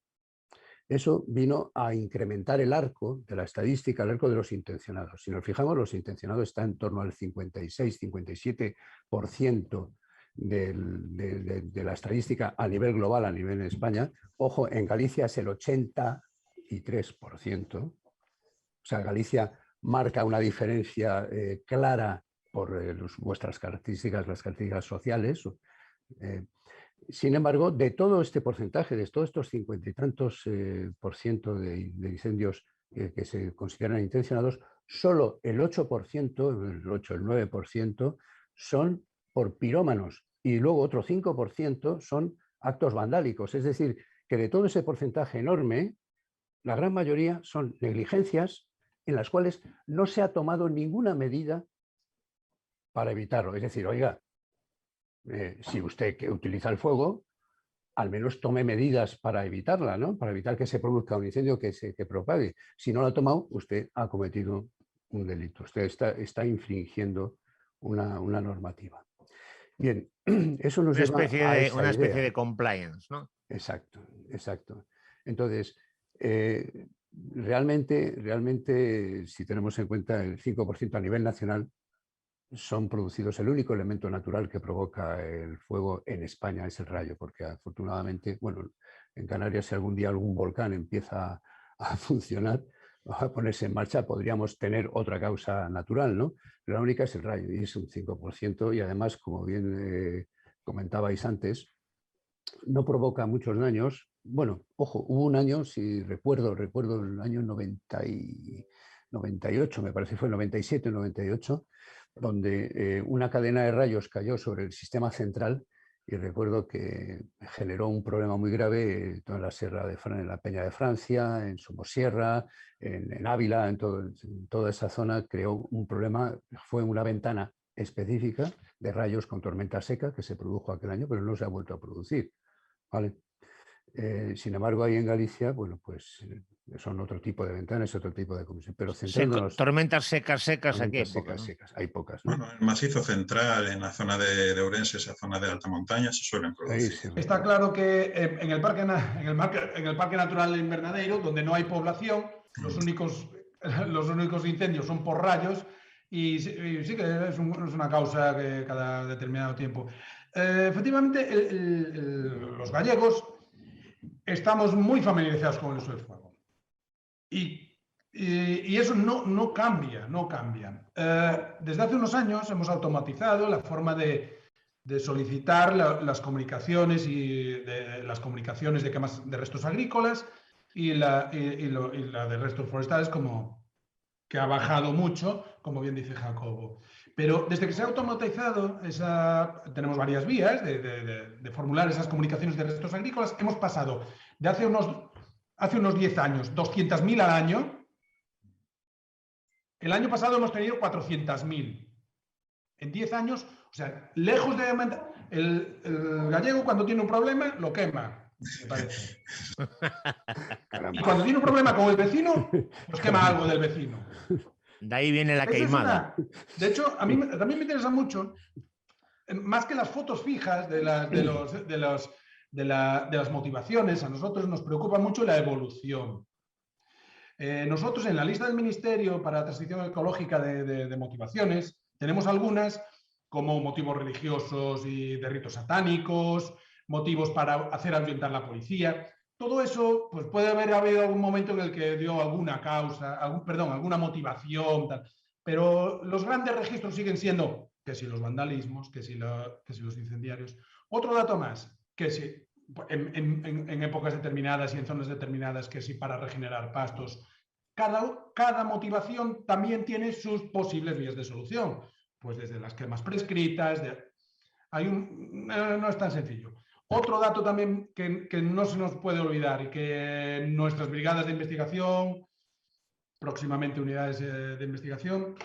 Eso vino a incrementar el arco de la estadística, el arco de los intencionados. Si nos fijamos, los intencionados están en torno al 56-57% de la estadística a nivel global, a nivel de España. Ojo, en Galicia es el 83%. O sea, Galicia marca una diferencia clara por vuestras características, las características sociales. Sin embargo, de todo este porcentaje, de todos estos 50 y tantos % de incendios que se consideran intencionados, solo el 8%, el 8, el 9% son por pirómanos y luego otro 5% son actos vandálicos. Es decir, que de todo ese porcentaje enorme, la gran mayoría son negligencias en las cuales no se ha tomado ninguna medida para evitarlo. Es decir, oiga, si usted utiliza el fuego, al menos tome medidas para evitarla, ¿no? Para evitar que se produzca un incendio que propague. Si no lo ha tomado, usted ha cometido un delito. Usted está infringiendo una normativa. Bien, eso nos lleva a una especie de compliance, ¿no? Exacto, exacto. Entonces, realmente, si tenemos en cuenta el 5% a nivel nacional, son producidos, el único elemento natural que provoca el fuego en España es el rayo, porque afortunadamente, bueno, en Canarias si algún día algún volcán empieza a funcionar, a ponerse en marcha, podríamos tener otra causa natural, ¿no? Pero la única es el rayo y es un 5% y además, como bien comentabais antes, no provoca muchos daños. Bueno, ojo, hubo un año, si recuerdo el año 98, me parece fue el 97 o 98, donde una cadena de rayos cayó sobre el sistema central y recuerdo que generó un problema muy grave en la Sierra de en la Peña de Francia, en Somosierra, en Ávila, en toda esa zona creó un problema. Fue una ventana específica de rayos con tormenta seca que se produjo aquel año, pero no se ha vuelto a producir, ¿vale? Sin embargo, ahí en Galicia, bueno, pues son otro tipo de ventanas, otro tipo de comisión. Pero centrándonos... Tormentas secas, aquí hay pocas, ¿no? Bueno, en el macizo central, en la zona de Ourense, esa zona de alta montaña, se suelen producir. Sí. Está claro que en el Parque Natural de Invernadeiro, donde no hay población, los únicos incendios son por rayos y sí que es una causa que cada determinado tiempo. Efectivamente, los gallegos estamos muy familiarizados con el uso del fuego. Y eso no cambia. Desde hace unos años hemos automatizado la forma de solicitar las comunicaciones de quemas de restos agrícolas y la de restos forestales, como que ha bajado mucho, como bien dice Jacobo. Pero desde que se ha automatizado, tenemos varias vías de formular esas comunicaciones de restos agrícolas. Hemos pasado de hace unos 10 años, 200.000 al año. El año pasado hemos tenido 400.000. En 10 años, o sea, lejos de aumentar. El gallego, cuando tiene un problema, lo quema, me parece. Y cuando tiene un problema con el vecino, pues quema algo del vecino. De ahí viene la queimada. De hecho, a mí también me interesa mucho, más que las fotos fijas de las motivaciones, a nosotros nos preocupa mucho la evolución. Nosotros en la lista del Ministerio para la Transición Ecológica de motivaciones tenemos algunas como motivos religiosos y de ritos satánicos, motivos para hacer ahuyentar la policía. Todo eso, pues puede haber habido algún momento en el que dio alguna causa, alguna motivación, tal. Pero los grandes registros siguen siendo que si los vandalismos, que si los incendiarios. Otro dato más, que si en épocas determinadas y en zonas determinadas, que si para regenerar pastos. Cada motivación también tiene sus posibles vías de solución, pues desde las quemas prescritas, no es tan sencillo. Otro dato también que no se nos puede olvidar y que nuestras brigadas de investigación, próximamente unidades de investigación,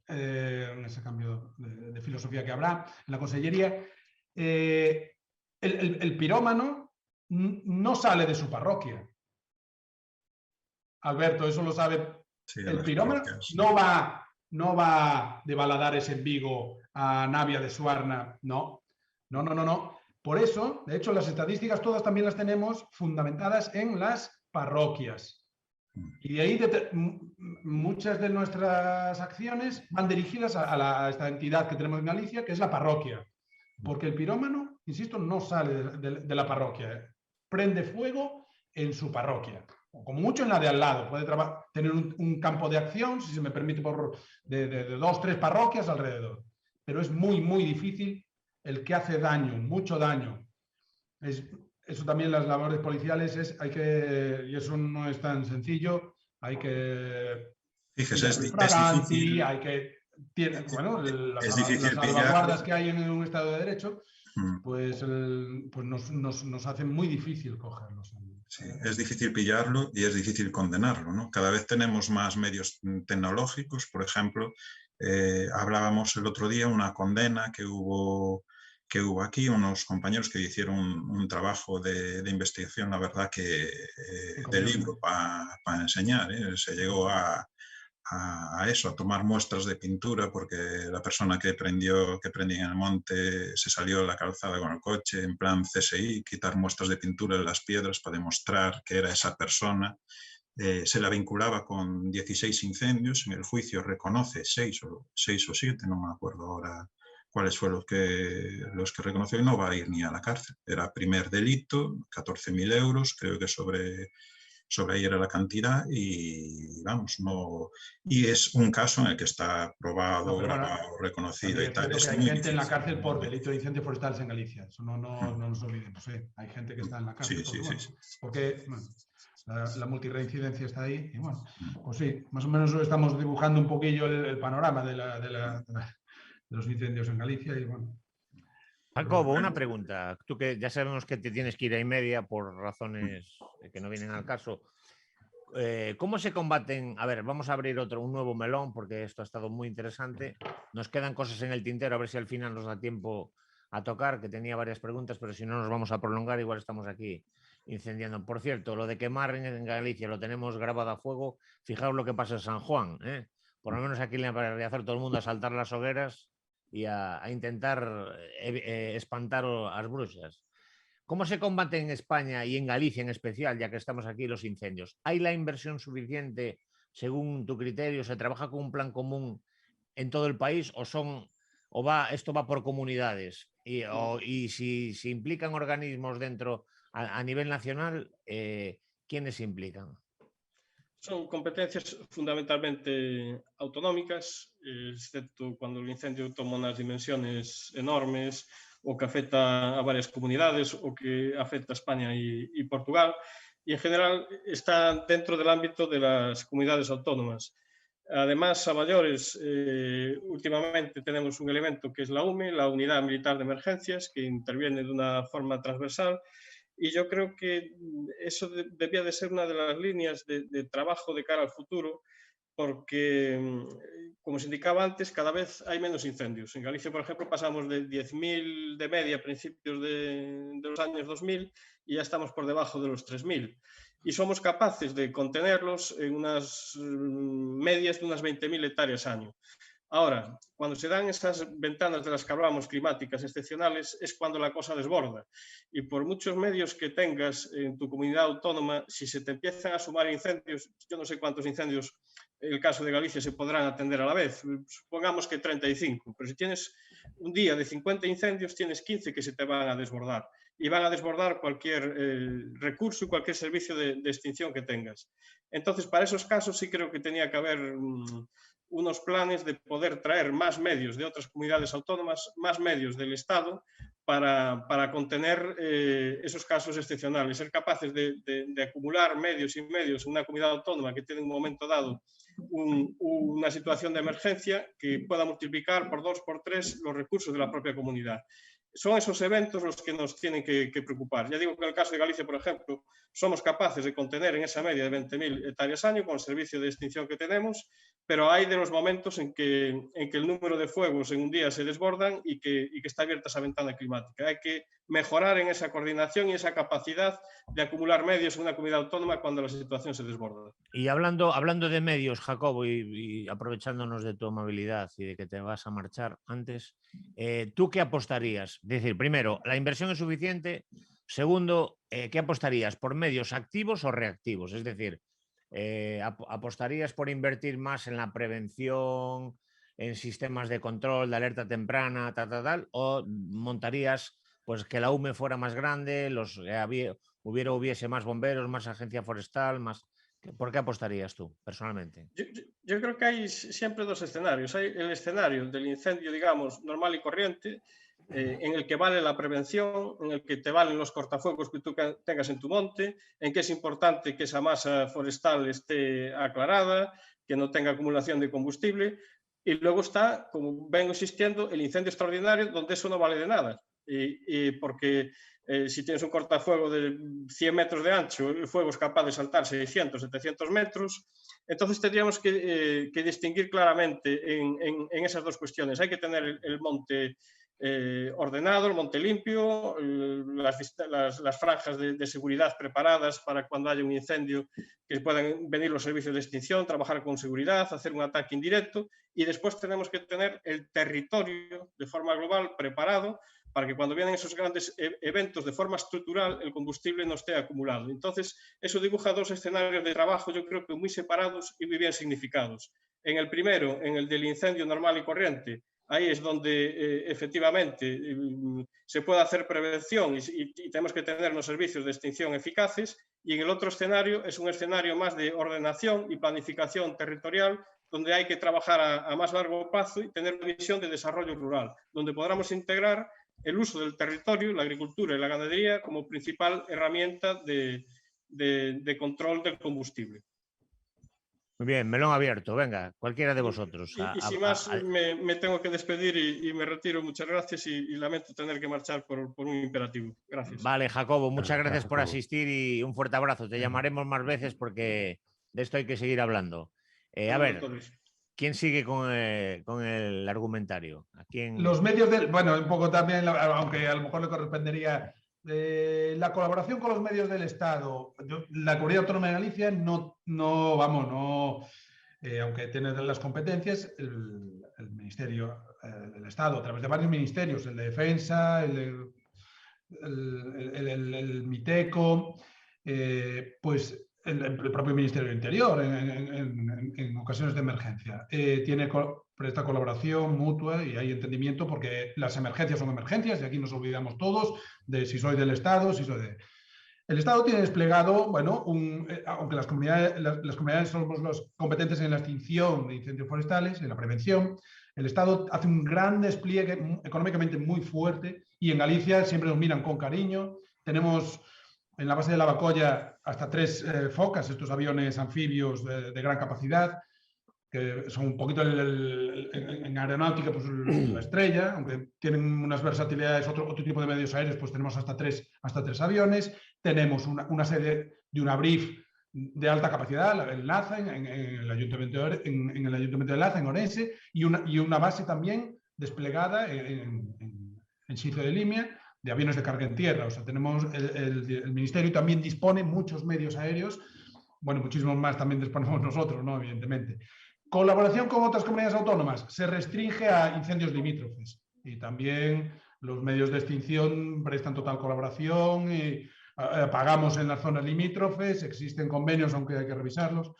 en ese cambio de filosofía que habrá en la consellería, el pirómano no sale de su parroquia. Alberto, eso lo sabe. Sí, el pirómano no va no va de Valadares en Vigo a Navia de Suarna, no. Por eso, de hecho, las estadísticas todas también las tenemos fundamentadas en las parroquias. Y de ahí muchas de nuestras acciones van dirigidas a esta entidad que tenemos en Galicia, que es la parroquia. Porque el pirómano, insisto, no sale de la parroquia. Prende fuego en su parroquia. O como mucho en la de al lado. Puede tener un campo de acción, si se me permite, de 2 o 3 parroquias alrededor. Pero es muy, muy difícil el que hace daño, mucho daño. Eso también, las labores policiales, y eso no es tan sencillo, hay que... Fíjese, es difícil. Hay que... Bueno, las difícil salvaguardas que hay en un Estado de Derecho, pues nos hacen muy difícil cogerlos. Sí, es difícil pillarlo y es difícil condenarlo, ¿no? Cada vez tenemos más medios tecnológicos. Por ejemplo, hablábamos el otro día una condena que hubo aquí, unos compañeros que hicieron un trabajo de investigación, la verdad que de libro para enseñar. Se llegó a eso, a tomar muestras de pintura, porque la persona que prendía en el monte se salió a la calzada con el coche, en plan CSI, quitar muestras de pintura en las piedras para demostrar que era esa persona. Se la vinculaba con 16 incendios, en el juicio reconoce 6 o 7, no me acuerdo ahora cuáles fueron los que reconoció, y no va a ir ni a la cárcel. Era primer delito, 14.000 euros, creo que sobre ahí era la cantidad, y vamos, no. Y es un caso en el que está probado, grabado, reconocido y tal. Es hay gente difícil en la cárcel por delito de incendios forestales en Galicia. Eso no nos olvidemos. Hay gente que está en la cárcel. Sí. Porque la multirreincidencia está ahí. Y bueno, pues sí, más o menos estamos dibujando un poquillo el panorama de los incendios en Galicia. Y bueno. Jacobo, una pregunta. Tú que ya sabemos que te tienes que ir a 1:30 por razones que no vienen al caso. ¿Cómo se combaten? A ver, vamos a abrir un nuevo melón, porque esto ha estado muy interesante. Nos quedan cosas en el tintero, a ver si al final nos da tiempo a tocar, que tenía varias preguntas, pero si no nos vamos a prolongar, igual estamos aquí incendiando. Por cierto, lo de quemar en Galicia lo tenemos grabado a fuego. Fijaos lo que pasa en San Juan. Por lo menos aquí le va a hacer todo el mundo a saltar las hogueras y a intentar espantar a las bruxas. ¿Cómo se combate en España y en Galicia en especial, ya que estamos aquí, los incendios? ¿Hay la inversión suficiente según tu criterio? ¿Se trabaja con un plan común en todo el país esto va por comunidades? Y si se implican organismos dentro a nivel nacional, ¿quiénes se implican? Son competencias fundamentalmente autonómicas, excepto cuando el incendio toma unas dimensiones enormes o que afecta a varias comunidades o que afecta a España y Portugal, y en general está dentro del ámbito de las comunidades autónomas. Además, a mayores, últimamente tenemos un elemento que es la UME, la Unidad Militar de Emergencias, que interviene de una forma transversal. Y yo creo que eso debía de ser una de las líneas de trabajo de cara al futuro, porque, como se indicaba antes, cada vez hay menos incendios. En Galicia, por ejemplo, pasamos de 10.000 de media a principios de los años 2000 y ya estamos por debajo de los 3.000. Y somos capaces de contenerlos en unas medias de unas 20.000 hectáreas año. Ahora, cuando se dan esas ventanas de las que hablamos, climáticas excepcionales, es cuando la cosa desborda. Y por muchos medios que tengas en tu comunidad autónoma, si se te empiezan a sumar incendios, yo no sé cuántos incendios en el caso de Galicia se podrán atender a la vez, supongamos que 35, pero si tienes un día de 50 incendios, tienes 15 que se te van a desbordar. Y van a desbordar cualquier recurso y cualquier servicio de extinción que tengas. Entonces, para esos casos sí creo que tenía que haber unos planes de poder traer más medios de otras comunidades autónomas, más medios del Estado para contener esos casos excepcionales, ser capaces de acumular medios y medios en una comunidad autónoma que tiene en un momento dado una situación de emergencia que pueda multiplicar por 2, por 3 los recursos de la propia comunidad. Son esos eventos los que nos tienen que preocupar. Ya digo que en el caso de Galicia, por ejemplo, somos capaces de contener en esa media de 20.000 hectáreas año con el servicio de extinción que tenemos, pero hay de los momentos en que el número de fuegos en un día se desbordan y que está abierta esa ventana climática. Hay que mejorar en esa coordinación y esa capacidad de acumular medios en una comunidad autónoma cuando la situación se desborda. Y hablando de medios, Jacobo, y aprovechándonos de tu amabilidad y de que te vas a marchar antes, ¿tú qué apostarías? Es decir, primero, ¿la inversión es suficiente? Segundo, ¿qué apostarías? ¿Por medios activos o reactivos? Es decir, ¿apostarías por invertir más en la prevención, en sistemas de control, de alerta temprana, tal, o montarías pues que la UME fuera más grande, hubiese más bomberos, más agencia forestal, más... ¿Por qué apostarías tú, personalmente? Yo creo que hay siempre dos escenarios. Hay el escenario del incendio, digamos, normal y corriente, en el que vale la prevención, en el que te valen los cortafuegos que tú tengas en tu monte, en que es importante que esa masa forestal esté aclarada, que no tenga acumulación de combustible. Y luego está, como vengo insistiendo, el incendio extraordinario, donde eso no vale de nada. Porque si tienes un cortafuego de 100 metros de ancho, el fuego es capaz de saltar 600, 700 metros. Entonces tendríamos que distinguir claramente en esas dos cuestiones. Hay que tener el monte ordenado, el monte limpio, las franjas de seguridad preparadas para cuando haya un incendio, que puedan venir los servicios de extinción, trabajar con seguridad, hacer un ataque indirecto, y después tenemos que tener el territorio de forma global preparado para que cuando vienen esos grandes eventos de forma estructural el combustible no esté acumulado. Entonces, eso dibuja dos escenarios de trabajo, yo creo que muy separados y muy bien significados. En el primero, en el del incendio normal y corriente, ahí es donde efectivamente se puede hacer prevención y tenemos que tener unos servicios de extinción eficaces, y en el otro escenario es un escenario más de ordenación y planificación territorial, donde hay que trabajar a más largo plazo y tener una visión de desarrollo rural, donde podamos integrar el uso del territorio, la agricultura y la ganadería como principal herramienta de control del combustible. Muy bien, melón abierto, venga, cualquiera de vosotros. Y sin más, me tengo que despedir y me retiro. Muchas gracias y lamento tener que marchar por un imperativo. Gracias. Vale, Jacobo, muchas gracias por Jacobo. asistir y un fuerte abrazo. Te llamaremos más veces porque de esto hay que seguir hablando. A ver, ¿quién sigue con el argumentario? ¿A quién? Los medios bueno, un poco también, aunque a lo mejor le correspondería la colaboración con los medios del Estado. La Comunidad Autónoma de Galicia aunque tiene las competencias, el Ministerio del Estado, a través de varios ministerios, el de Defensa, el MITECO, pues el propio Ministerio del Interior en ocasiones de emergencia. Presta colaboración mutua y hay entendimiento porque las emergencias son emergencias y aquí nos olvidamos todos de si soy del Estado, si soy de... El Estado tiene desplegado, bueno, aunque las comunidades somos los competentes en la extinción de incendios forestales, en la prevención, el Estado hace un gran despliegue económicamente muy fuerte y en Galicia siempre nos miran con cariño. Tenemos en la base de Lavacolla hasta 3 focas, estos aviones anfibios de gran capacidad, que son un poquito en aeronáutica pues la estrella, aunque tienen unas versatilidades, otro tipo de medios aéreos, pues tenemos hasta tres aviones. Tenemos una sede de una BRIF de alta capacidad, el LAZA, en el Ayuntamiento de Laza, en Orense, y una base también desplegada en Xinzo de Limia, de aviones de carga en tierra. O sea, tenemos el Ministerio también dispone muchos medios aéreos, bueno, muchísimos más también disponemos nosotros, ¿no? Evidentemente. Colaboración con otras comunidades autónomas se restringe a incendios limítrofes y también los medios de extinción prestan total colaboración y pagamos en las zonas limítrofes, existen convenios, aunque hay que revisarlos,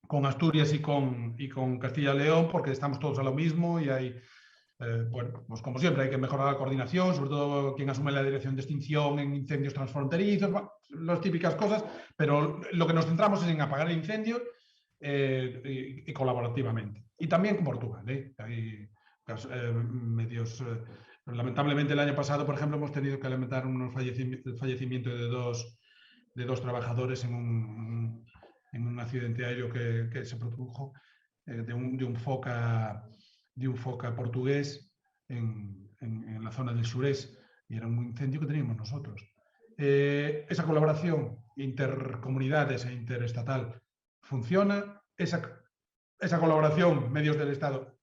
con Asturias y con Castilla y León, porque estamos todos a lo mismo y hay, bueno, pues como siempre hay que mejorar la coordinación, sobre todo quien asume la dirección de extinción en incendios transfronterizos, las típicas cosas, pero lo que nos centramos es en apagar el incendio y colaborativamente. Y también con Portugal. Hay medios... lamentablemente el año pasado, por ejemplo, hemos tenido que lamentar el fallecimiento de dos trabajadores en un accidente aéreo que se produjo de un foca portugués en la zona del sureste, y era un incendio que teníamos nosotros. Esa colaboración intercomunidades e interestatal funciona, esa esa colaboración, medios del Estado,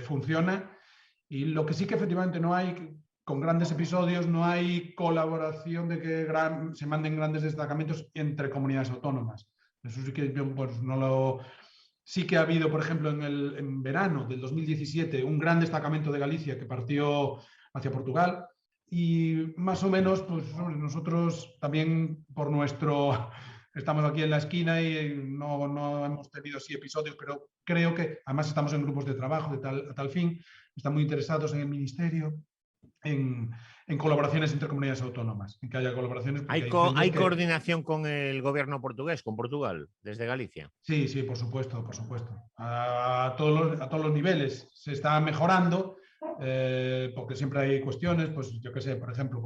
funciona. Y lo que sí que efectivamente no hay, con grandes episodios, no hay colaboración de que se manden grandes destacamentos entre comunidades autónomas. Eso sí que yo pues, no lo... Sí que ha habido, por ejemplo, en verano del 2017, un gran destacamento de Galicia que partió hacia Portugal y más o menos, pues nosotros también por nuestro... Estamos aquí en la esquina y no hemos tenido así episodios, pero creo que además estamos en grupos de trabajo a tal fin, están muy interesados en el ministerio, en colaboraciones entre comunidades autónomas, en que haya colaboraciones. ¿Hay coordinación con el gobierno portugués, con Portugal, desde Galicia? Sí, sí, por supuesto, por supuesto. A todos los niveles se está mejorando, porque siempre hay cuestiones, pues yo qué sé, por ejemplo,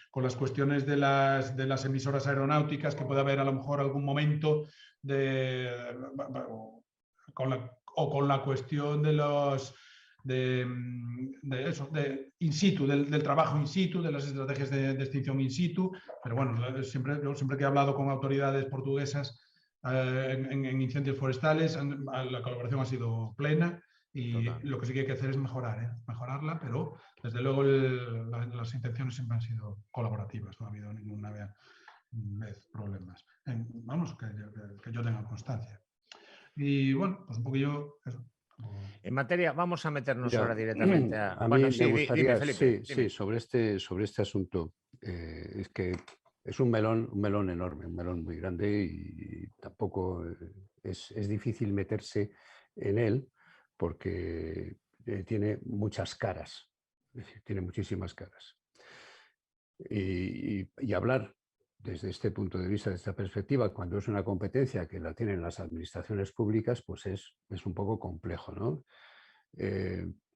con las cuestiones de las emisoras aeronáuticas, que puede haber a lo mejor algún momento con la cuestión de los... De in situ, del trabajo in situ, de las estrategias de extinción in situ, pero bueno, yo siempre que he hablado con autoridades portuguesas en incendios forestales, la colaboración ha sido plena y total. Lo que sí que hay que hacer es mejorarla, pero desde luego las intenciones siempre han sido colaborativas, no ha habido ninguna vez problemas. Vamos, que yo tenga constancia. Y bueno, pues un poquillo eso. En materia, vamos a meternos ahora directamente a... A mí me gustaría, dime. Sobre este asunto, es que es un melón enorme, un melón muy grande y tampoco es difícil meterse en él porque tiene muchas caras, es decir, tiene muchísimas caras. Y hablar desde este punto de vista, de esta perspectiva, cuando es una competencia que la tienen las administraciones públicas, pues es un poco complejo, ¿no?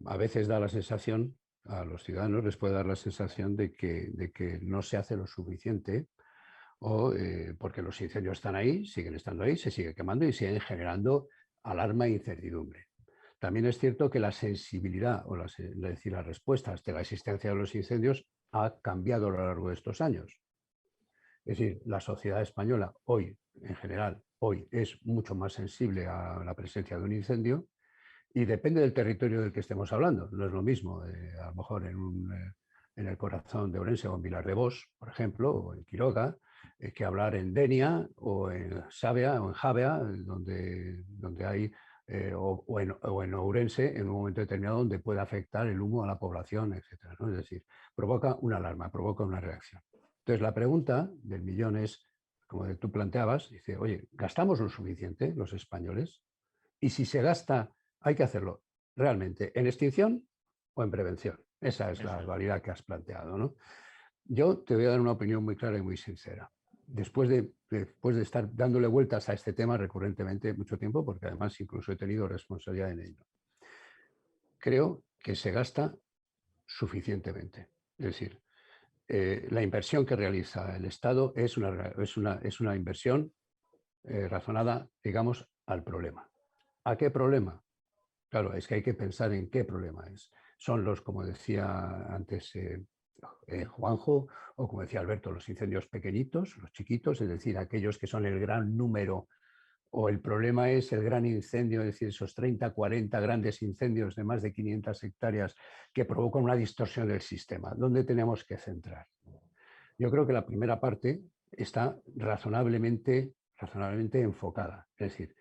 A veces da la sensación, a los ciudadanos les puede dar la sensación de que no se hace lo suficiente o porque los incendios están ahí, siguen estando ahí, se sigue quemando y siguen generando alarma e incertidumbre. También es cierto que la sensibilidad o decir, las respuestas de la existencia de los incendios ha cambiado a lo largo de estos años. Es decir, la sociedad española hoy, en general, hoy es mucho más sensible a la presencia de un incendio y depende del territorio del que estemos hablando. No es lo mismo, a lo mejor en el corazón de Ourense o en Vilar de Bos, por ejemplo, o en Quiroga, que hablar en Denia o en Xávea o en Javea, donde hay, o en Ourense, en un momento determinado donde puede afectar el humo a la población, etc., ¿no? Es decir, provoca una alarma, provoca una reacción. Entonces, la pregunta del millón es, como tú planteabas, dice, oye, ¿gastamos lo suficiente los españoles? Y si se gasta, hay que hacerlo realmente en extinción o en prevención. Esa es la dualidad que has planteado, ¿no? Yo te voy a dar una opinión muy clara y muy sincera. Después de estar dándole vueltas a este tema recurrentemente mucho tiempo, porque además incluso he tenido responsabilidad en ello, creo que se gasta suficientemente. Es decir, la inversión que realiza el Estado es una inversión razonada, digamos, al problema. ¿A qué problema? Claro, es que hay que pensar en qué problema es. Son los, como decía antes Juanjo, o como decía Alberto, los incendios pequeñitos, los chiquitos, es decir, aquellos que son el gran número, o el problema es el gran incendio, es decir, esos 30, 40 grandes incendios de más de 500 hectáreas que provocan una distorsión del sistema. ¿Dónde tenemos que centrar? Yo creo que la primera parte está razonablemente enfocada, es decir,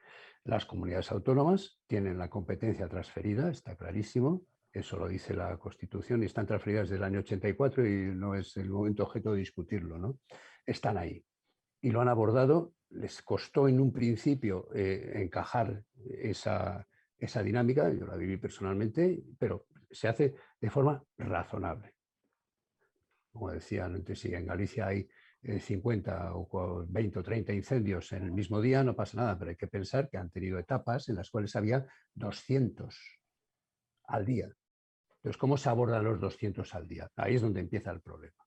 las comunidades autónomas tienen la competencia transferida, está clarísimo, eso lo dice la Constitución, y están transferidas desde el año 84 y no es el momento objeto de discutirlo, ¿no? Están ahí y lo han abordado, les costó en un principio encajar esa dinámica, yo la viví personalmente, pero se hace de forma razonable. Como decía antes, si en Galicia hay 50 o 20 o 30 incendios en el mismo día, no pasa nada, pero hay que pensar que han tenido etapas en las cuales había 200 al día. Entonces, ¿cómo se abordan los 200 al día? Ahí es donde empieza el problema.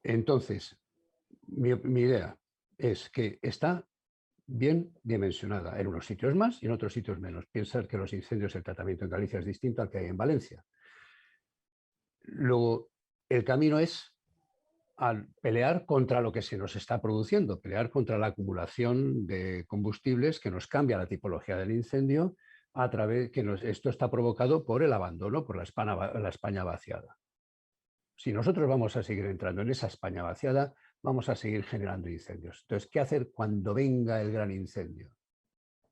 Entonces, mi idea es que está bien dimensionada en unos sitios más y en otros sitios menos. Pensar que los incendios, el tratamiento en Galicia es distinto al que hay en Valencia. Luego, el camino es al pelear contra lo que se nos está produciendo, pelear contra la acumulación de combustibles que nos cambia la tipología del incendio a través esto está provocado por el abandono, por la España vaciada. Si nosotros vamos a seguir entrando en esa España vaciada, vamos a seguir generando incendios. Entonces, ¿qué hacer cuando venga el gran incendio?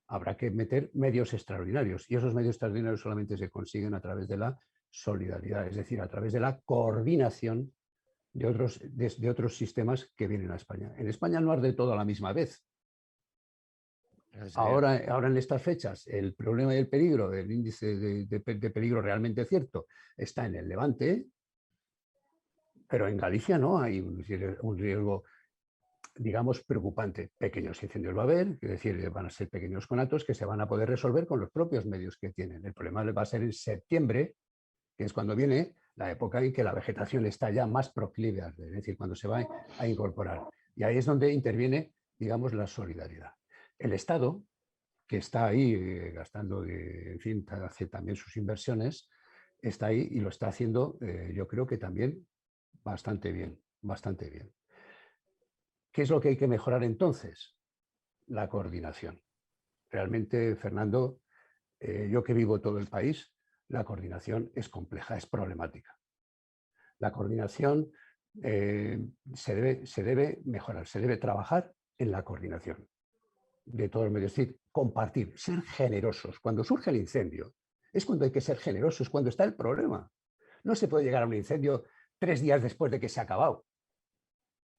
Habrá que meter medios extraordinarios, y esos medios extraordinarios solamente se consiguen a través de la solidaridad, es decir, a través de la coordinación de otros sistemas que vienen a España. En España no arde todo a la misma vez. Ahora en estas fechas, el problema del peligro, del índice de peligro realmente cierto, está en el Levante, pero en Galicia no hay un riesgo, digamos, preocupante. Pequeños incendios va a haber, es decir, van a ser pequeños conatos que se van a poder resolver con los propios medios que tienen. El problema va a ser en septiembre, que es cuando viene la época en que la vegetación está ya más proclive, es decir, cuando se va a incorporar. Y ahí es donde interviene, digamos, la solidaridad. El Estado, que está ahí gastando, en fin, hace también sus inversiones, está ahí y lo está haciendo, yo creo que también bastante bien, bastante bien. ¿Qué es lo que hay que mejorar entonces? La coordinación. Realmente, Fernando, yo que vivo todo el país, la coordinación es compleja, es problemática. La coordinación se debe mejorar, se debe trabajar en la coordinación de todos los medios, es decir, compartir, ser generosos. Cuando surge el incendio, es cuando hay que ser generosos, cuando está el problema. No se puede llegar a un incendio 3 días después de que se ha acabado.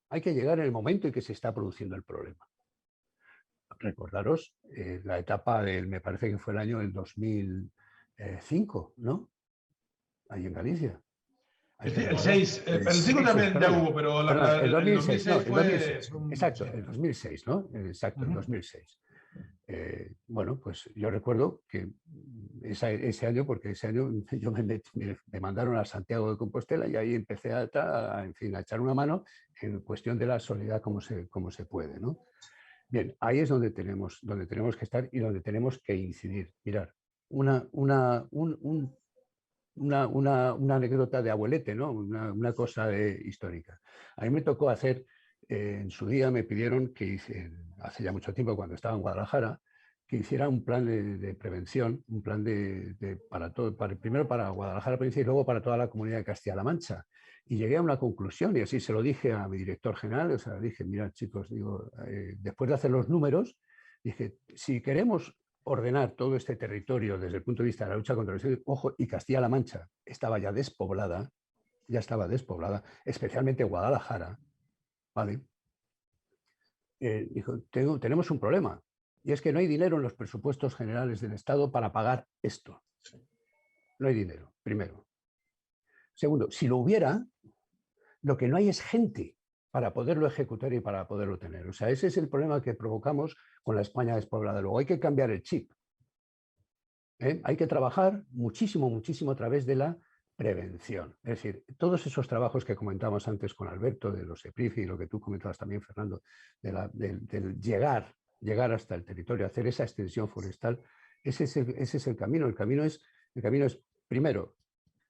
Hay que llegar en el momento en que se está produciendo el problema. Recordaros la etapa me parece que fue el año del 2005, ¿no? Ahí en Galicia. El 6, el 5 también ya hubo, pero el 2006, 2006 no, el 2006, fue un... exacto, sí. el 2006, ¿no? Exacto, el 2006. Bueno, pues yo recuerdo que ese año, porque ese año yo me mandaron a Santiago de Compostela y ahí empecé en fin, a echar una mano en cuestión de la solidaridad como se puede, ¿no? Bien, ahí es donde tenemos que estar y donde tenemos que incidir. Mirar, una anécdota de abuelete, ¿no? Una cosa histórica. A mí me tocó hacer, en su día me pidieron que hace ya mucho tiempo cuando estaba en Guadalajara, que hiciera un plan de prevención, un plan primero para Guadalajara provincia y luego para toda la comunidad de Castilla-La Mancha. Y llegué a una conclusión y así se lo dije a mi director general, o sea, dije, mira chicos, digo, después de hacer los números, dije, si queremos ordenar todo este territorio desde el punto de vista de la lucha contra el incendio, ojo, y Castilla-La Mancha estaba ya despoblada, especialmente Guadalajara, ¿vale? Dijo, tenemos un problema, y es que no hay dinero en los presupuestos generales del Estado para pagar esto. No hay dinero, primero. Segundo, si lo hubiera, lo que no hay es gente para poderlo ejecutar y para poderlo tener. O sea, ese es el problema que provocamos con la España despoblada. Luego hay que cambiar el chip. Hay que trabajar muchísimo, muchísimo a través de la prevención. Es decir, todos esos trabajos que comentábamos antes con Alberto, de los EPRIF y lo que tú comentabas también, Fernando, del llegar hasta el territorio, hacer esa extensión forestal, ese es el camino. El camino es, primero,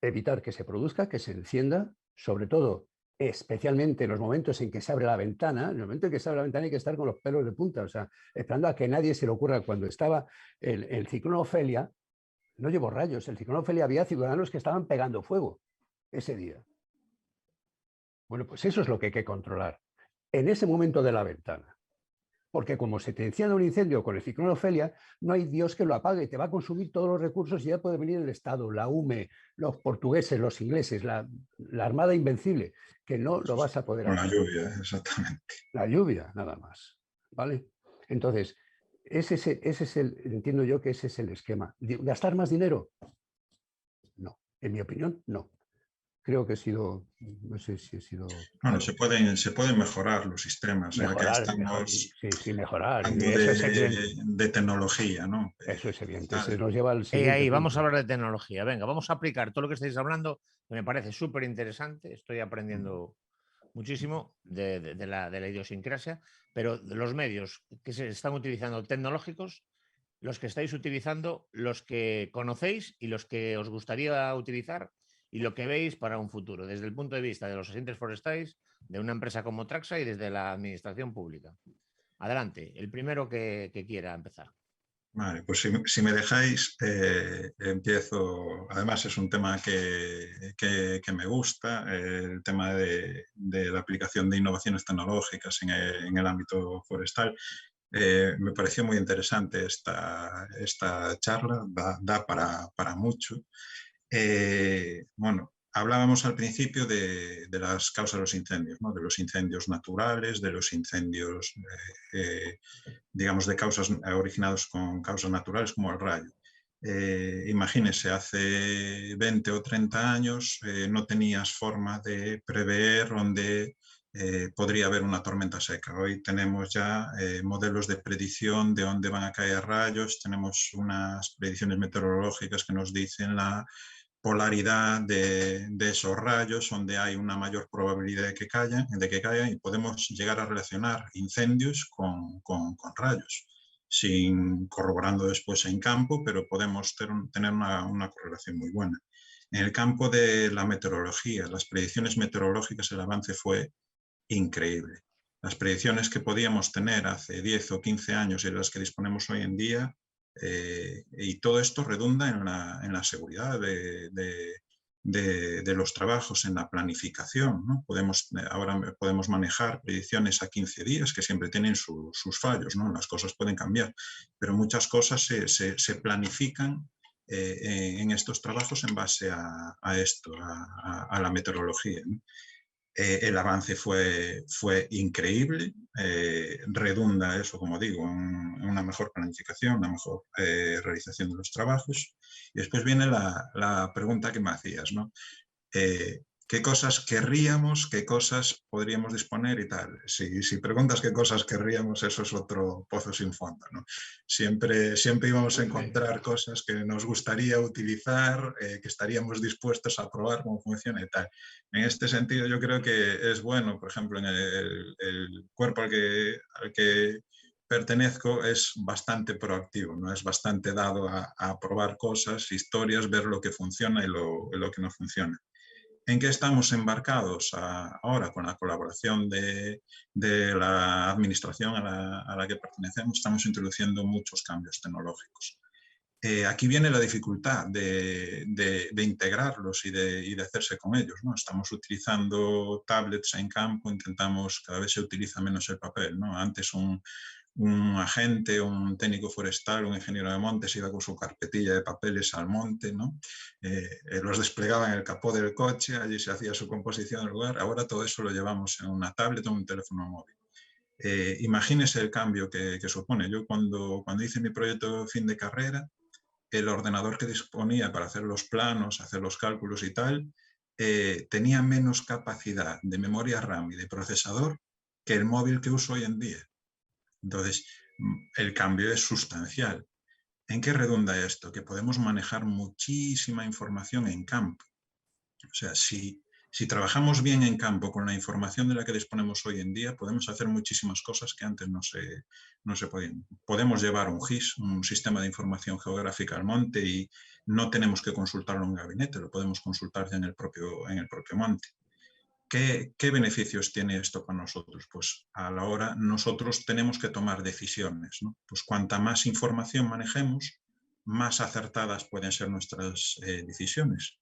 evitar que se produzca, que se encienda, sobre todo, especialmente en los momentos en que se abre la ventana. En el momento en que se abre la ventana hay que estar con los pelos de punta, o sea, esperando a que nadie se le ocurra. Cuando estaba el ciclón Ofelia, no llevó rayos, el ciclón Ofelia había ciudadanos que estaban pegando fuego ese día. Bueno, pues eso es lo que hay que controlar en ese momento de la ventana. Porque como se te enciende un incendio con el ciclón Ofelia, no hay Dios que lo apague, te va a consumir todos los recursos y ya puede venir el Estado, la UME, los portugueses, los ingleses, la Armada Invencible, que no lo vas a poder apagar. hacer. La lluvia, exactamente. La lluvia, nada más. ¿Vale? Entonces, entiendo yo que ese es el esquema. ¿Gastar más dinero? No. En mi opinión, no. Creo que no sé si he sido... Bueno, se pueden mejorar los sistemas, Mejorar, ya que estamos sí, mejorar. hablando Eso es evidente. de tecnología, ¿no? Eso es evidente. Eso nos lleva al siguiente punto. Vamos a hablar de tecnología. Venga, vamos a aplicar todo lo que estáis hablando, que me parece súper interesante. Estoy aprendiendo muchísimo de la idiosincrasia, pero los medios que se están utilizando tecnológicos, los que estáis utilizando, los que conocéis y los que os gustaría utilizar, y lo que veis para un futuro, desde el punto de vista de los agentes forestales, de una empresa como Traxa y desde la administración pública. Adelante, el primero que quiera empezar. Vale, pues si me dejáis, empiezo. Además es un tema que me gusta, el tema de la aplicación de innovaciones tecnológicas en el ámbito forestal. Me pareció muy interesante esta charla, da para mucho. Bueno, hablábamos al principio de las causas de los incendios, ¿no? De los incendios naturales, de los incendios, digamos, de causas originados con causas naturales como el rayo. Imagínese, hace 20 o 30 años no tenías forma de prever dónde podría haber una tormenta seca. Hoy tenemos ya modelos de predicción de dónde van a caer rayos, tenemos unas predicciones meteorológicas que nos dicen la polaridad de esos rayos, donde hay una mayor probabilidad de que caigan, y podemos llegar a relacionar incendios con rayos, sin corroborando después en campo, pero podemos tener una correlación muy buena. En el campo de la meteorología, las predicciones meteorológicas, el avance fue increíble. Las predicciones que podíamos tener hace 10 o 15 años y las que disponemos hoy en día, y todo esto redunda en la seguridad de los trabajos, en la planificación, ¿no? Ahora podemos manejar predicciones a 15 días, que siempre tienen sus fallos, ¿no? Las cosas pueden cambiar, pero muchas cosas se planifican en estos trabajos en base a esto, a la meteorología, ¿no? El avance fue increíble, redunda eso, como digo, en una mejor planificación, una mejor realización de los trabajos. Y después viene la pregunta que me hacías, ¿no? ¿Qué cosas querríamos, qué cosas podríamos disponer y tal? Si preguntas qué cosas querríamos, eso es otro pozo sin fondo, ¿no? Siempre íbamos a encontrar cosas que nos gustaría utilizar, que estaríamos dispuestos a probar cómo funciona y tal. En este sentido, yo creo que es bueno, por ejemplo, en el cuerpo al que pertenezco es bastante proactivo, ¿no? Es bastante dado a probar cosas, historias, ver lo que funciona y lo que no funciona. ¿En qué estamos embarcados ahora con la colaboración de la administración a la que pertenecemos? Estamos introduciendo muchos cambios tecnológicos. Aquí viene la dificultad de integrarlos y de hacerse con ellos, ¿no? Estamos utilizando tablets en campo, cada vez se utiliza menos el papel, ¿no? Antes un agente, un técnico forestal, un ingeniero de montes iba con su carpetilla de papeles al monte, ¿no? Los desplegaba en el capó del coche, allí se hacía su composición del lugar. Ahora todo eso lo llevamos en una tablet o en un teléfono móvil. Imagínese el cambio que supone. Yo cuando hice mi proyecto de fin de carrera, el ordenador que disponía para hacer los planos, hacer los cálculos y tal, tenía menos capacidad de memoria RAM y de procesador que el móvil que uso hoy en día. Entonces, el cambio es sustancial. ¿En qué redunda esto? Que podemos manejar muchísima información en campo. O sea, si trabajamos bien en campo con la información de la que disponemos hoy en día, podemos hacer muchísimas cosas que antes no se podían. Podemos llevar un GIS, un sistema de información geográfica al monte, y no tenemos que consultarlo en un gabinete, lo podemos consultar ya en el propio monte. ¿Qué beneficios tiene esto para nosotros? Pues a la hora nosotros tenemos que tomar decisiones, ¿no? Pues cuanta más información manejemos, más acertadas pueden ser nuestras decisiones.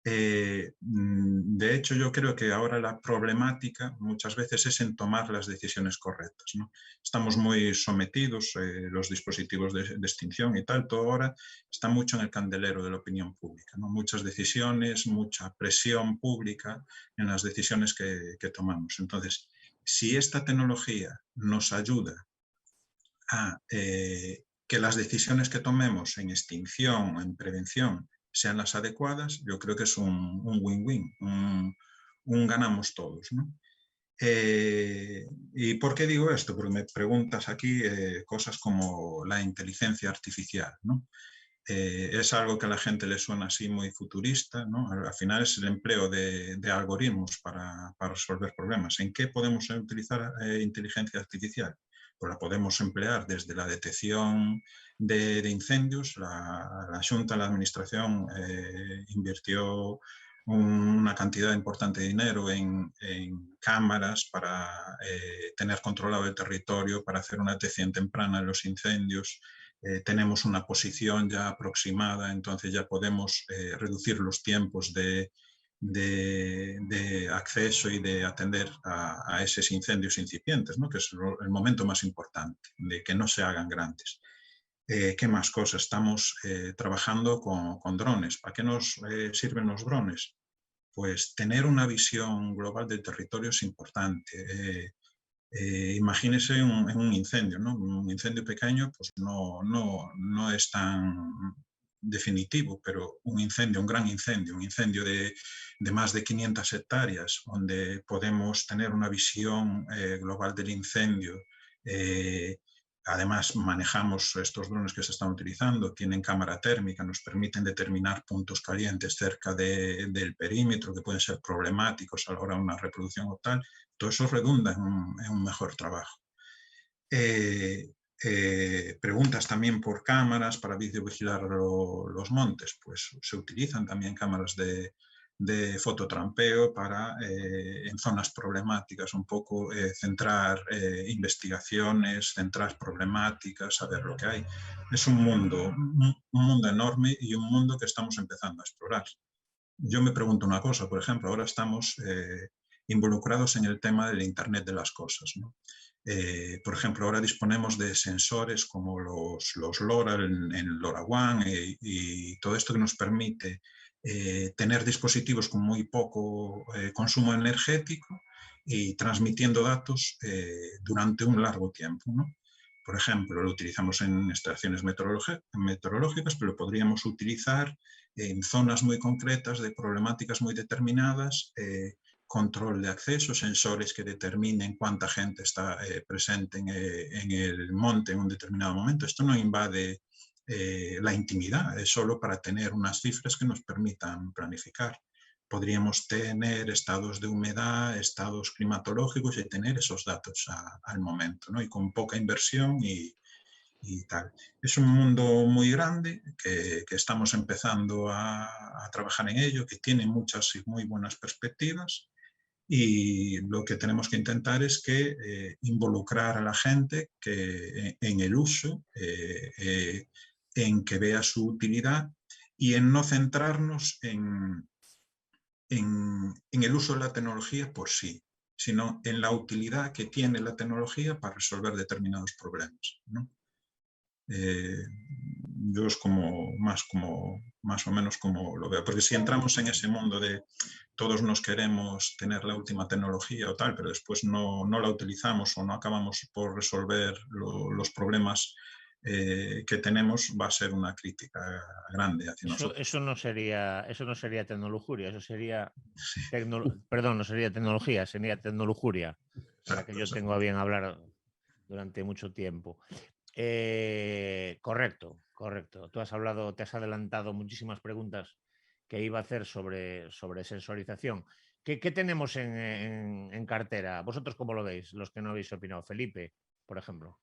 De hecho, yo creo que ahora la problemática muchas veces es en tomar las decisiones correctas, ¿no? Estamos muy sometidos, los dispositivos de extinción y tal, todo ahora está mucho en el candelero de la opinión pública, ¿no? Muchas decisiones, mucha presión pública en las decisiones que tomamos. Entonces, si esta tecnología nos ayuda a que las decisiones que tomemos en extinción, en prevención, sean las adecuadas, yo creo que es un win-win, un ganamos todos, ¿no? ¿Y por qué digo esto? Porque me preguntas aquí cosas como la inteligencia artificial, ¿no? Es algo que a la gente le suena así muy futurista, ¿no? Al final es el empleo de algoritmos para resolver problemas. ¿En qué podemos utilizar inteligencia artificial? Pues la podemos emplear desde la detección de incendios. La Junta, la Administración, invirtió una cantidad importante de dinero en cámaras para tener controlado el territorio, para hacer una detección temprana de los incendios. Tenemos una posición ya aproximada, entonces ya podemos reducir los tiempos de acceso y de atender a esos incendios incipientes, ¿no? Que es el momento más importante, de que no se hagan grandes. ¿Qué más cosas? Estamos trabajando con drones. ¿Para qué nos sirven los drones? Pues tener una visión global del territorio es importante. Imagínese un incendio, ¿no? Un incendio pequeño pues no es tan definitivo, pero un gran incendio, un incendio de más de 500 hectáreas, donde podemos tener una visión global del incendio. Además, manejamos estos drones que se están utilizando, tienen cámara térmica, nos permiten determinar puntos calientes cerca del perímetro que pueden ser problemáticos a la hora de una reproducción o tal. Todo eso redunda en un mejor trabajo. Preguntas también por cámaras para videovigilar los montes. Pues se utilizan también cámaras de fototrampeo para, en zonas problemáticas, un poco centrar investigaciones, centrar problemáticas, saber lo que hay. Es un mundo enorme y un mundo que estamos empezando a explorar. Yo me pregunto una cosa, por ejemplo, ahora estamos involucrados en el tema del Internet de las cosas, ¿no? Por ejemplo, ahora disponemos de sensores como los LoRa en LoRaWAN y todo esto que nos permite tener dispositivos con muy poco consumo energético y transmitiendo datos durante un largo tiempo, ¿no? Por ejemplo, lo utilizamos en estaciones meteorológicas, pero lo podríamos utilizar en zonas muy concretas de problemáticas muy determinadas, control de acceso, sensores que determinen cuánta gente está presente en el monte en un determinado momento. Esto no invade la intimidad, es solo para tener unas cifras que nos permitan planificar. Podríamos tener estados de humedad, estados climatológicos y tener esos datos al momento, ¿no? Y con poca inversión y tal. Es un mundo muy grande que estamos empezando a trabajar en ello, que tiene muchas y muy buenas perspectivas. Y lo que tenemos que intentar es que involucrar a la gente en el uso, en que vea su utilidad y en no centrarnos en el uso de la tecnología por sí, sino en la utilidad que tiene la tecnología para resolver determinados problemas, ¿no? Yo es más o menos como lo veo, porque si entramos en ese mundo de todos nos queremos tener la última tecnología o tal, pero después no la utilizamos o no acabamos por resolver los problemas que tenemos, va a ser una crítica grande hacia nosotros. Eso no sería tecnología, eso sería perdón, no sería tecnología, sería tecnología, la que yo tengo a bien hablar durante mucho tiempo. Correcto. Tú te has adelantado muchísimas preguntas que iba a hacer sobre sensorización. ¿Qué tenemos en cartera? ¿Vosotros cómo lo veis, los que no habéis opinado? Felipe, por ejemplo.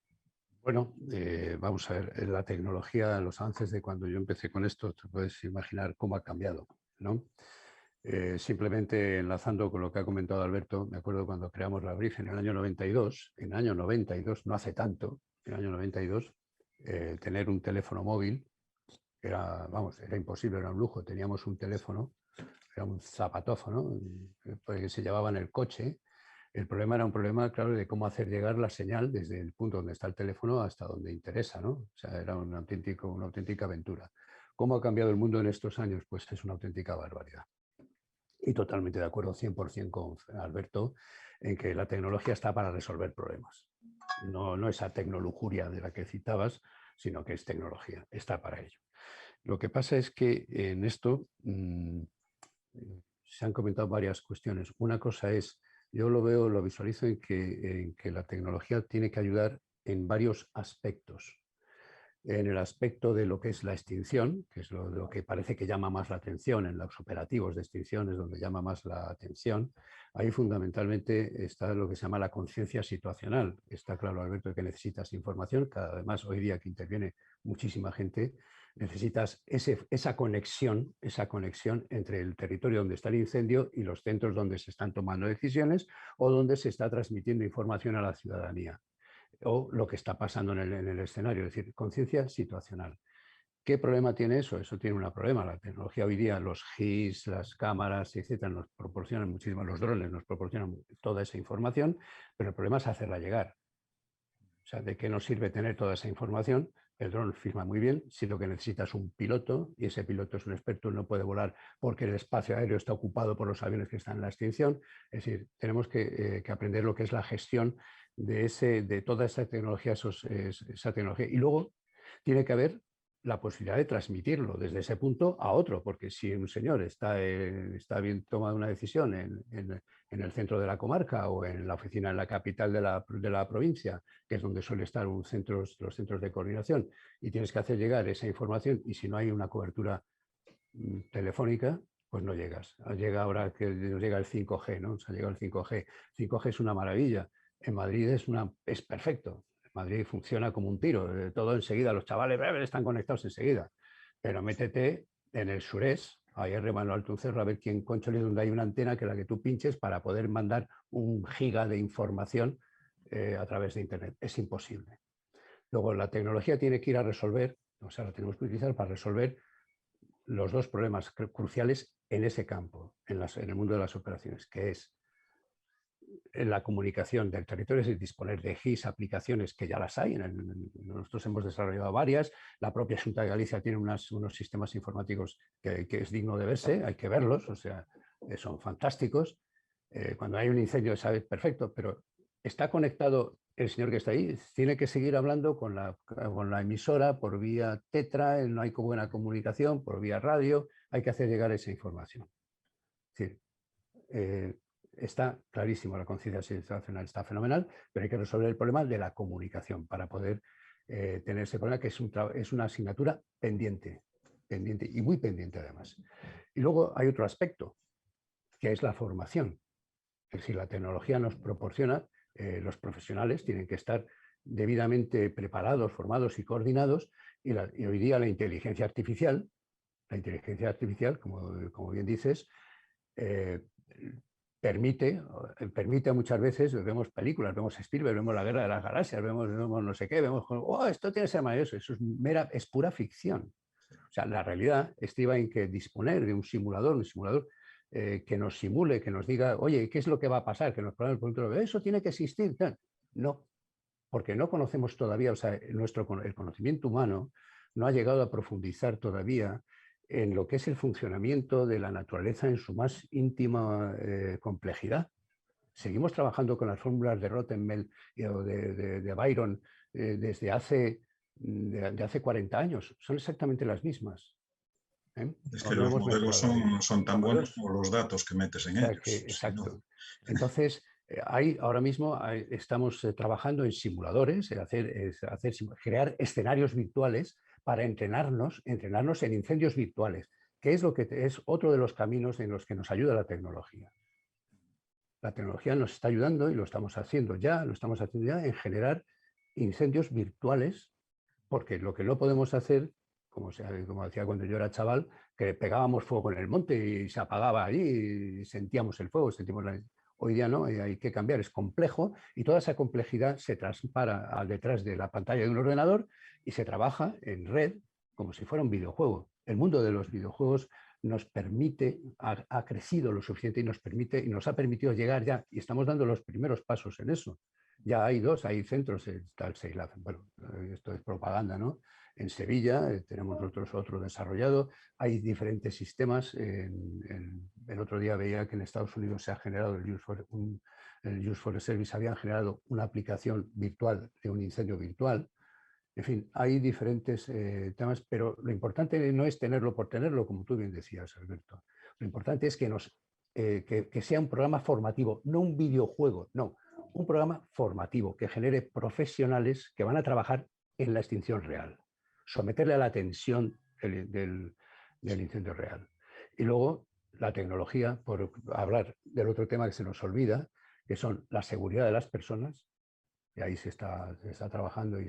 Bueno, vamos a ver, la tecnología, los avances de cuando yo empecé con esto, te puedes imaginar cómo ha cambiado, ¿no? Simplemente enlazando con lo que ha comentado Alberto, me acuerdo cuando creamos la Brief en el año 92, no hace tanto, en el año 92, tener un teléfono móvil era imposible, era un lujo. Teníamos un teléfono, era un zapatófono, que se llevaba en el coche. El problema era un problema, claro, de cómo hacer llegar la señal desde el punto donde está el teléfono hasta donde interesa, ¿no? O sea, era una auténtica aventura. ¿Cómo ha cambiado el mundo en estos años? Pues es una auténtica barbaridad. Y totalmente de acuerdo 100% con Alberto en que la tecnología está para resolver problemas. No esa tecnología de la que citabas, sino que es tecnología, está para ello. Lo que pasa es que en esto se han comentado varias cuestiones. Una cosa es, yo lo visualizo en que la tecnología tiene que ayudar en varios aspectos. en el aspecto de lo que es la extinción, que es lo que parece que llama más la atención en los operativos de extinción, es donde llama más la atención. Ahí fundamentalmente está lo que se llama la conciencia situacional. Está claro, Alberto, que necesitas información, que además hoy día que interviene muchísima gente, necesitas esa conexión entre el territorio donde está el incendio y los centros donde se están tomando decisiones o donde se está transmitiendo información a la ciudadanía, o lo que está pasando en el escenario, es decir, conciencia situacional. ¿Qué problema tiene eso? Eso tiene un problema. La tecnología hoy día, los GIS, las cámaras, etcétera, nos proporcionan muchísimo, los drones nos proporcionan toda esa información, pero el problema es hacerla llegar. O sea, ¿de qué nos sirve tener toda esa información? El dron firma muy bien, si lo que necesitas es un piloto, y ese piloto es un experto, no puede volar porque el espacio aéreo está ocupado por los aviones que están en la extinción. Es decir, tenemos que aprender lo que es la gestión de toda esa tecnología, esa tecnología. Y luego tiene que haber la posibilidad de transmitirlo desde ese punto a otro, porque si un señor está bien tomado una decisión en el centro de la comarca o en la oficina en la capital de la provincia, que es donde suele estar los centros de coordinación, y tienes que hacer llegar esa información, y si no hay una cobertura telefónica, pues no llegas. Llega ahora que nos llega el 5G, ¿no? O sea, llega el 5G. 5G es una maravilla. En Madrid es perfecto. Madrid funciona como un tiro, todo enseguida, los chavales están conectados enseguida, pero métete en el surés, ahí arriba en lo alto un cerro, a ver quién concholes donde hay una antena que la que tú pinches para poder mandar 1 giga de información a través de internet. Es imposible. Luego la tecnología tiene que ir a resolver, o sea, la tenemos que utilizar para resolver los 2 problemas cruciales en ese campo, en el mundo de las operaciones, que es en la comunicación del territorio, es disponer de GIS, aplicaciones que ya las hay, nosotros hemos desarrollado varias, la propia Xunta de Galicia tiene unos sistemas informáticos que es digno de verse, hay que verlos, o sea, son fantásticos. Cuando hay un incendio, sabe perfecto, pero está conectado el señor que está ahí, tiene que seguir hablando con la emisora por vía Tetra, no hay buena comunicación, por vía radio, hay que hacer llegar esa información. Es decir, está clarísimo, la conciencia situacional está fenomenal, pero hay que resolver el problema de la comunicación para poder tener ese problema, que es una asignatura pendiente y muy pendiente además. Y luego hay otro aspecto, que es la formación. Es decir, la tecnología nos proporciona, los profesionales tienen que estar debidamente preparados, formados y coordinados, y hoy día la inteligencia artificial, como bien dices, permite muchas veces, vemos películas, vemos Spielberg, vemos La Guerra de las Galaxias, vemos no sé qué, vemos, oh, esto tiene que ser maravilloso, eso es pura ficción. O sea, la realidad estriba en que disponer de un simulador que nos simule, que nos diga, oye, ¿qué es lo que va a pasar? Que nos ponga el punto de eso tiene que existir. No, porque no conocemos todavía, o sea, el conocimiento humano no ha llegado a profundizar todavía en lo que es el funcionamiento de la naturaleza en su más íntima complejidad. Seguimos trabajando con las fórmulas de Rottenmeier o de Byron desde hace 40 años. Son exactamente las mismas. Es que los modelos son tan buenos como los datos que metes en ellos. Exacto. Entonces, ahora mismo estamos trabajando en simuladores, crear escenarios virtuales para entrenarnos en incendios virtuales, que es es otro de los caminos en los que nos ayuda la tecnología. La tecnología nos está ayudando, y lo estamos haciendo ya en generar incendios virtuales, porque lo que no podemos hacer, como decía cuando yo era chaval, que pegábamos fuego en el monte y se apagaba allí y sentíamos el fuego, Hoy día no, hay que cambiar, es complejo, y toda esa complejidad se traspara detrás de la pantalla de un ordenador y se trabaja en red como si fuera un videojuego. El mundo de los videojuegos nos permite, ha crecido lo suficiente y nos ha permitido llegar ya, y estamos dando los primeros pasos en eso. Ya hay centros, está el SEILAB, bueno, esto es propaganda, ¿no? En Sevilla tenemos nosotros otro desarrollado, hay diferentes sistemas. El otro día veía que en Estados Unidos se ha generado el Use for a Service, habían generado una aplicación virtual de un incendio virtual. En fin, hay diferentes temas, pero lo importante no es tenerlo por tenerlo, como tú bien decías, Alberto. Lo importante es que sea un programa formativo, no un videojuego, no, un programa formativo que genere profesionales que van a trabajar en la extinción real. someterle a la tensión del incendio real. Y luego la tecnología, por hablar del otro tema que se nos olvida, que son la seguridad de las personas, y ahí se está trabajando y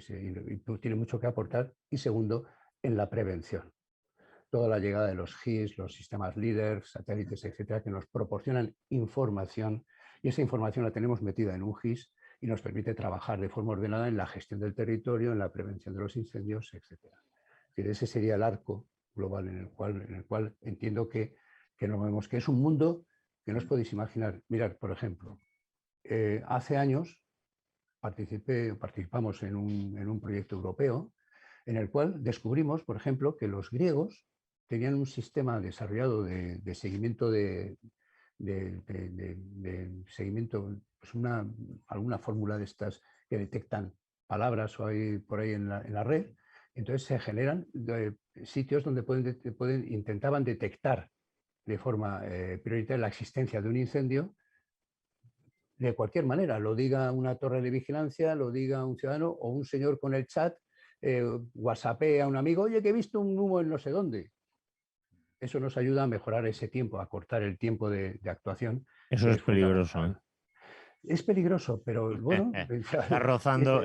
tiene mucho que aportar. Y segundo, en la prevención. Toda la llegada de los GIS, los sistemas líderes, satélites, etcétera, que nos proporcionan información, y esa información la tenemos metida en un GIS y nos permite trabajar de forma ordenada en la gestión del territorio, en la prevención de los incendios, etcétera. Ese sería el arco global en el cual entiendo que nos vemos, que es un mundo que no os podéis imaginar. Mirad, por ejemplo, hace años participamos en un proyecto europeo en el cual descubrimos, por ejemplo, que los griegos tenían un sistema desarrollado de seguimiento seguimiento, pues alguna fórmula de estas que detectan palabras o hay por ahí en la red. Entonces se generan sitios donde intentaban detectar de forma prioritaria la existencia de un incendio de cualquier manera, lo diga una torre de vigilancia, lo diga un ciudadano o un señor con el chat, whatsappee a un amigo, oye, que he visto un humo en no sé dónde. Eso nos ayuda a mejorar ese tiempo, a cortar el tiempo de actuación. Eso es peligroso, ¿eh? Es peligroso, pero bueno... Está rozando.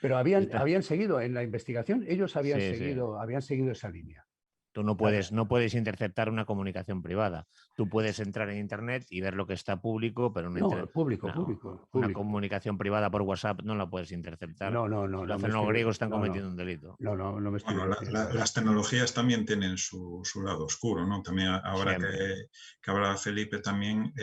Pero habían seguido en la investigación, ellos habían Sí, seguido esa línea. Tú no puedes interceptar una comunicación privada. Tú puedes entrar en Internet y ver lo que está público, pero público. Una comunicación privada por WhatsApp no la puedes interceptar. No. Si lo hacen los griegos, están cometiendo un delito. No me estoy refiriendo. Las tecnologías también tienen su lado oscuro, ¿no? También ahora que habla Felipe, también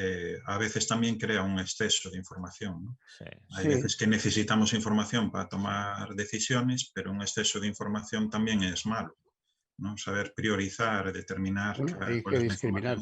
a veces también crea un exceso de información, ¿no? Sí. Hay veces que necesitamos información para tomar decisiones, pero un exceso de información también es malo, ¿no? Saber priorizar, determinar. Bueno, hay que discriminar,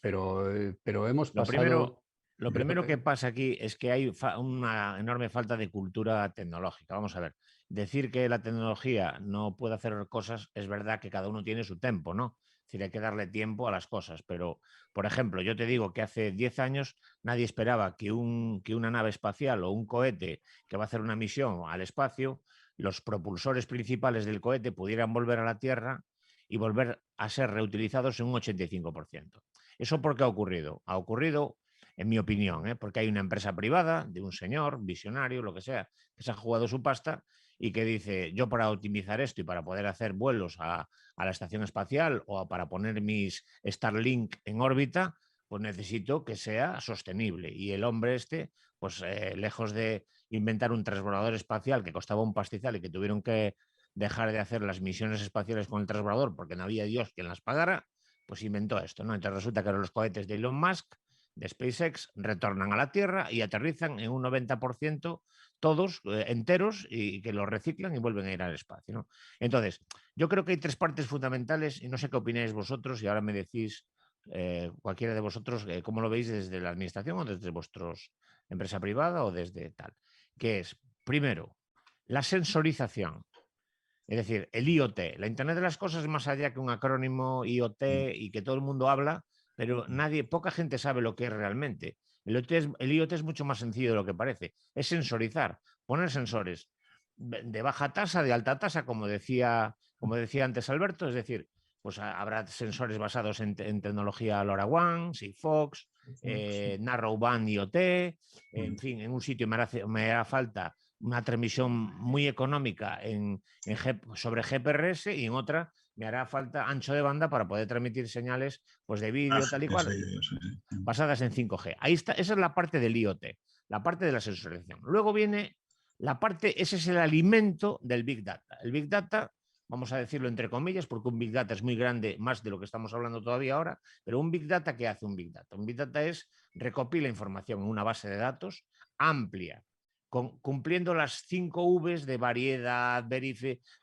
pero hemos pasado... Lo primero que pasa aquí es que hay una enorme falta de cultura tecnológica. Vamos a ver, decir que la tecnología no puede hacer cosas, es verdad que cada uno tiene su tiempo, ¿no? Es decir, hay que darle tiempo a las cosas, pero, por ejemplo, yo te digo que hace 10 años nadie esperaba que una nave espacial o un cohete que va a hacer una misión al espacio, los propulsores principales del cohete pudieran volver a la Tierra y volver a ser reutilizados en un 85%. ¿Eso por qué ha ocurrido? Ha ocurrido, en mi opinión, porque hay una empresa privada de un señor, visionario, lo que sea, que se ha jugado su pasta y que dice, yo para optimizar esto y para poder hacer vuelos a la estación espacial o para poner mis Starlink en órbita, pues necesito que sea sostenible. Y el hombre pues lejos de inventar un transbordador espacial que costaba un pastizal y que tuvieron que dejar de hacer las misiones espaciales con el transbordador porque no había Dios quien las pagara, pues inventó esto, ¿no? Entonces resulta que los cohetes de Elon Musk, de SpaceX, retornan a la Tierra y aterrizan en un 90% todos enteros y que los reciclan y vuelven a ir al espacio, ¿no? Entonces, yo creo que hay tres partes fundamentales y no sé qué opináis vosotros y ahora me decís cualquiera de vosotros cómo lo veis desde la administración o desde vuestros empresa privada o desde tal, que es, primero, la sensorización. Es decir, el IoT, la Internet de las Cosas es más allá que un acrónimo IoT y que todo el mundo habla, pero poca gente sabe lo que es realmente. El IoT es mucho más sencillo de lo que parece. Es sensorizar, poner sensores de baja tasa, de alta tasa, como decía antes Alberto, es decir, pues habrá sensores basados en tecnología LoRaWAN, Sigfox, Narrowband IoT, en fin, en un sitio me hará falta una transmisión muy económica sobre GPRS y en otra me hará falta ancho de banda para poder transmitir señales pues, de vídeo, tal y cual, basadas en 5G. Ahí está, esa es la parte del IoT, la parte de la sensorización. Luego viene la parte, ese es el alimento del Big Data. El Big Data, vamos a decirlo entre comillas, porque un Big Data es muy grande, más de lo que estamos hablando todavía ahora, pero un Big Data, ¿qué hace un Big Data? Un Big Data recopila información en una base de datos amplia, cumpliendo las 5 Vs de variedad,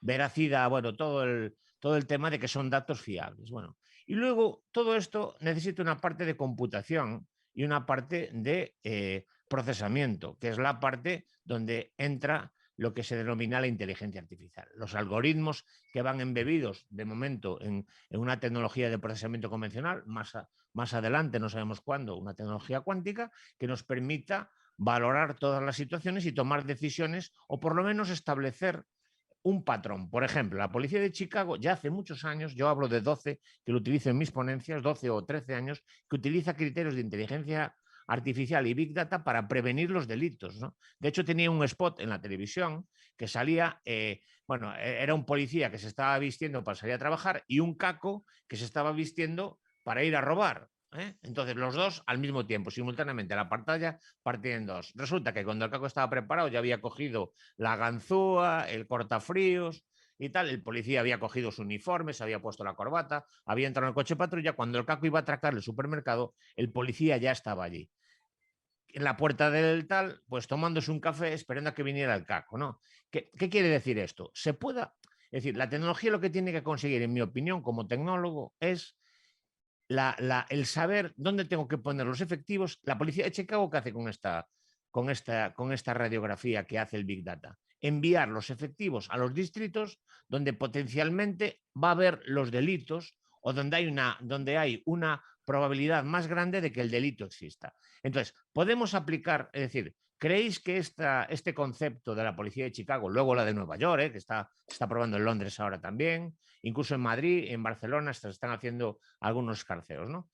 veracidad, bueno, todo el tema de que son datos fiables. Bueno, y luego todo esto necesita una parte de computación y una parte de procesamiento, que es la parte donde entra lo que se denomina la inteligencia artificial. Los algoritmos que van embebidos de momento en una tecnología de procesamiento convencional, más adelante, no sabemos cuándo, una tecnología cuántica que nos permita valorar todas las situaciones y tomar decisiones o por lo menos establecer un patrón. Por ejemplo, la policía de Chicago ya hace muchos años, yo hablo de 12, que lo utilizo en mis ponencias, 12 o 13 años, que utiliza criterios de inteligencia artificial y Big Data para prevenir los delitos, ¿no? De hecho, tenía un spot en la televisión que salía, bueno, era un policía que se estaba vistiendo para salir a trabajar y un caco que se estaba vistiendo para ir a robar. Entonces, los dos al mismo tiempo, simultáneamente, la pantalla partía en dos. Resulta que cuando el caco estaba preparado ya había cogido la ganzúa, el cortafríos y tal. El policía había cogido su uniforme, se había puesto la corbata, había entrado en el coche patrulla. Cuando el caco iba a atracar el supermercado, el policía ya estaba allí. En la puerta del tal, pues tomándose un café esperando a que viniera el caco, ¿no? ¿Qué quiere decir esto? Se pueda, es decir, la tecnología lo que tiene que conseguir, en mi opinión, como tecnólogo, es el saber dónde tengo que poner los efectivos. La policía de Chicago, ¿qué hace con esta radiografía que hace el Big Data? Enviar los efectivos a los distritos donde potencialmente va a haber los delitos o donde hay una probabilidad más grande de que el delito exista. Entonces, podemos aplicar, es decir, ¿creéis que este concepto de la policía de Chicago, luego la de Nueva York, que se está probando en Londres ahora también, incluso en Madrid, en Barcelona se están haciendo algunos escarceos, ¿no?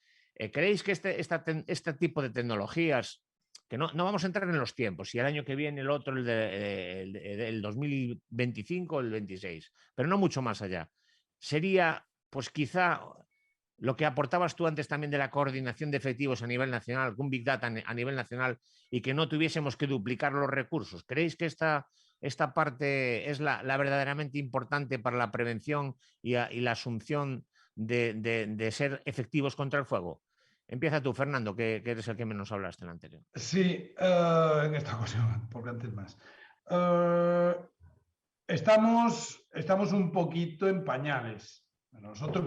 ¿Creéis que este tipo de tecnologías, que no vamos a entrar en los tiempos, si el año que viene, el otro, el 2025 el 26, pero no mucho más allá, sería pues quizá lo que aportabas tú antes también de la coordinación de efectivos a nivel nacional, un Big Data a nivel nacional y que no tuviésemos que duplicar los recursos? ¿Creéis que esta parte es la verdaderamente importante para la prevención y la asunción de ser efectivos contra el fuego? Empieza tú, Fernando, que eres el que menos hablaste en el anterior. Sí, en esta ocasión, porque antes más. Estamos un poquito en pañales. Nosotros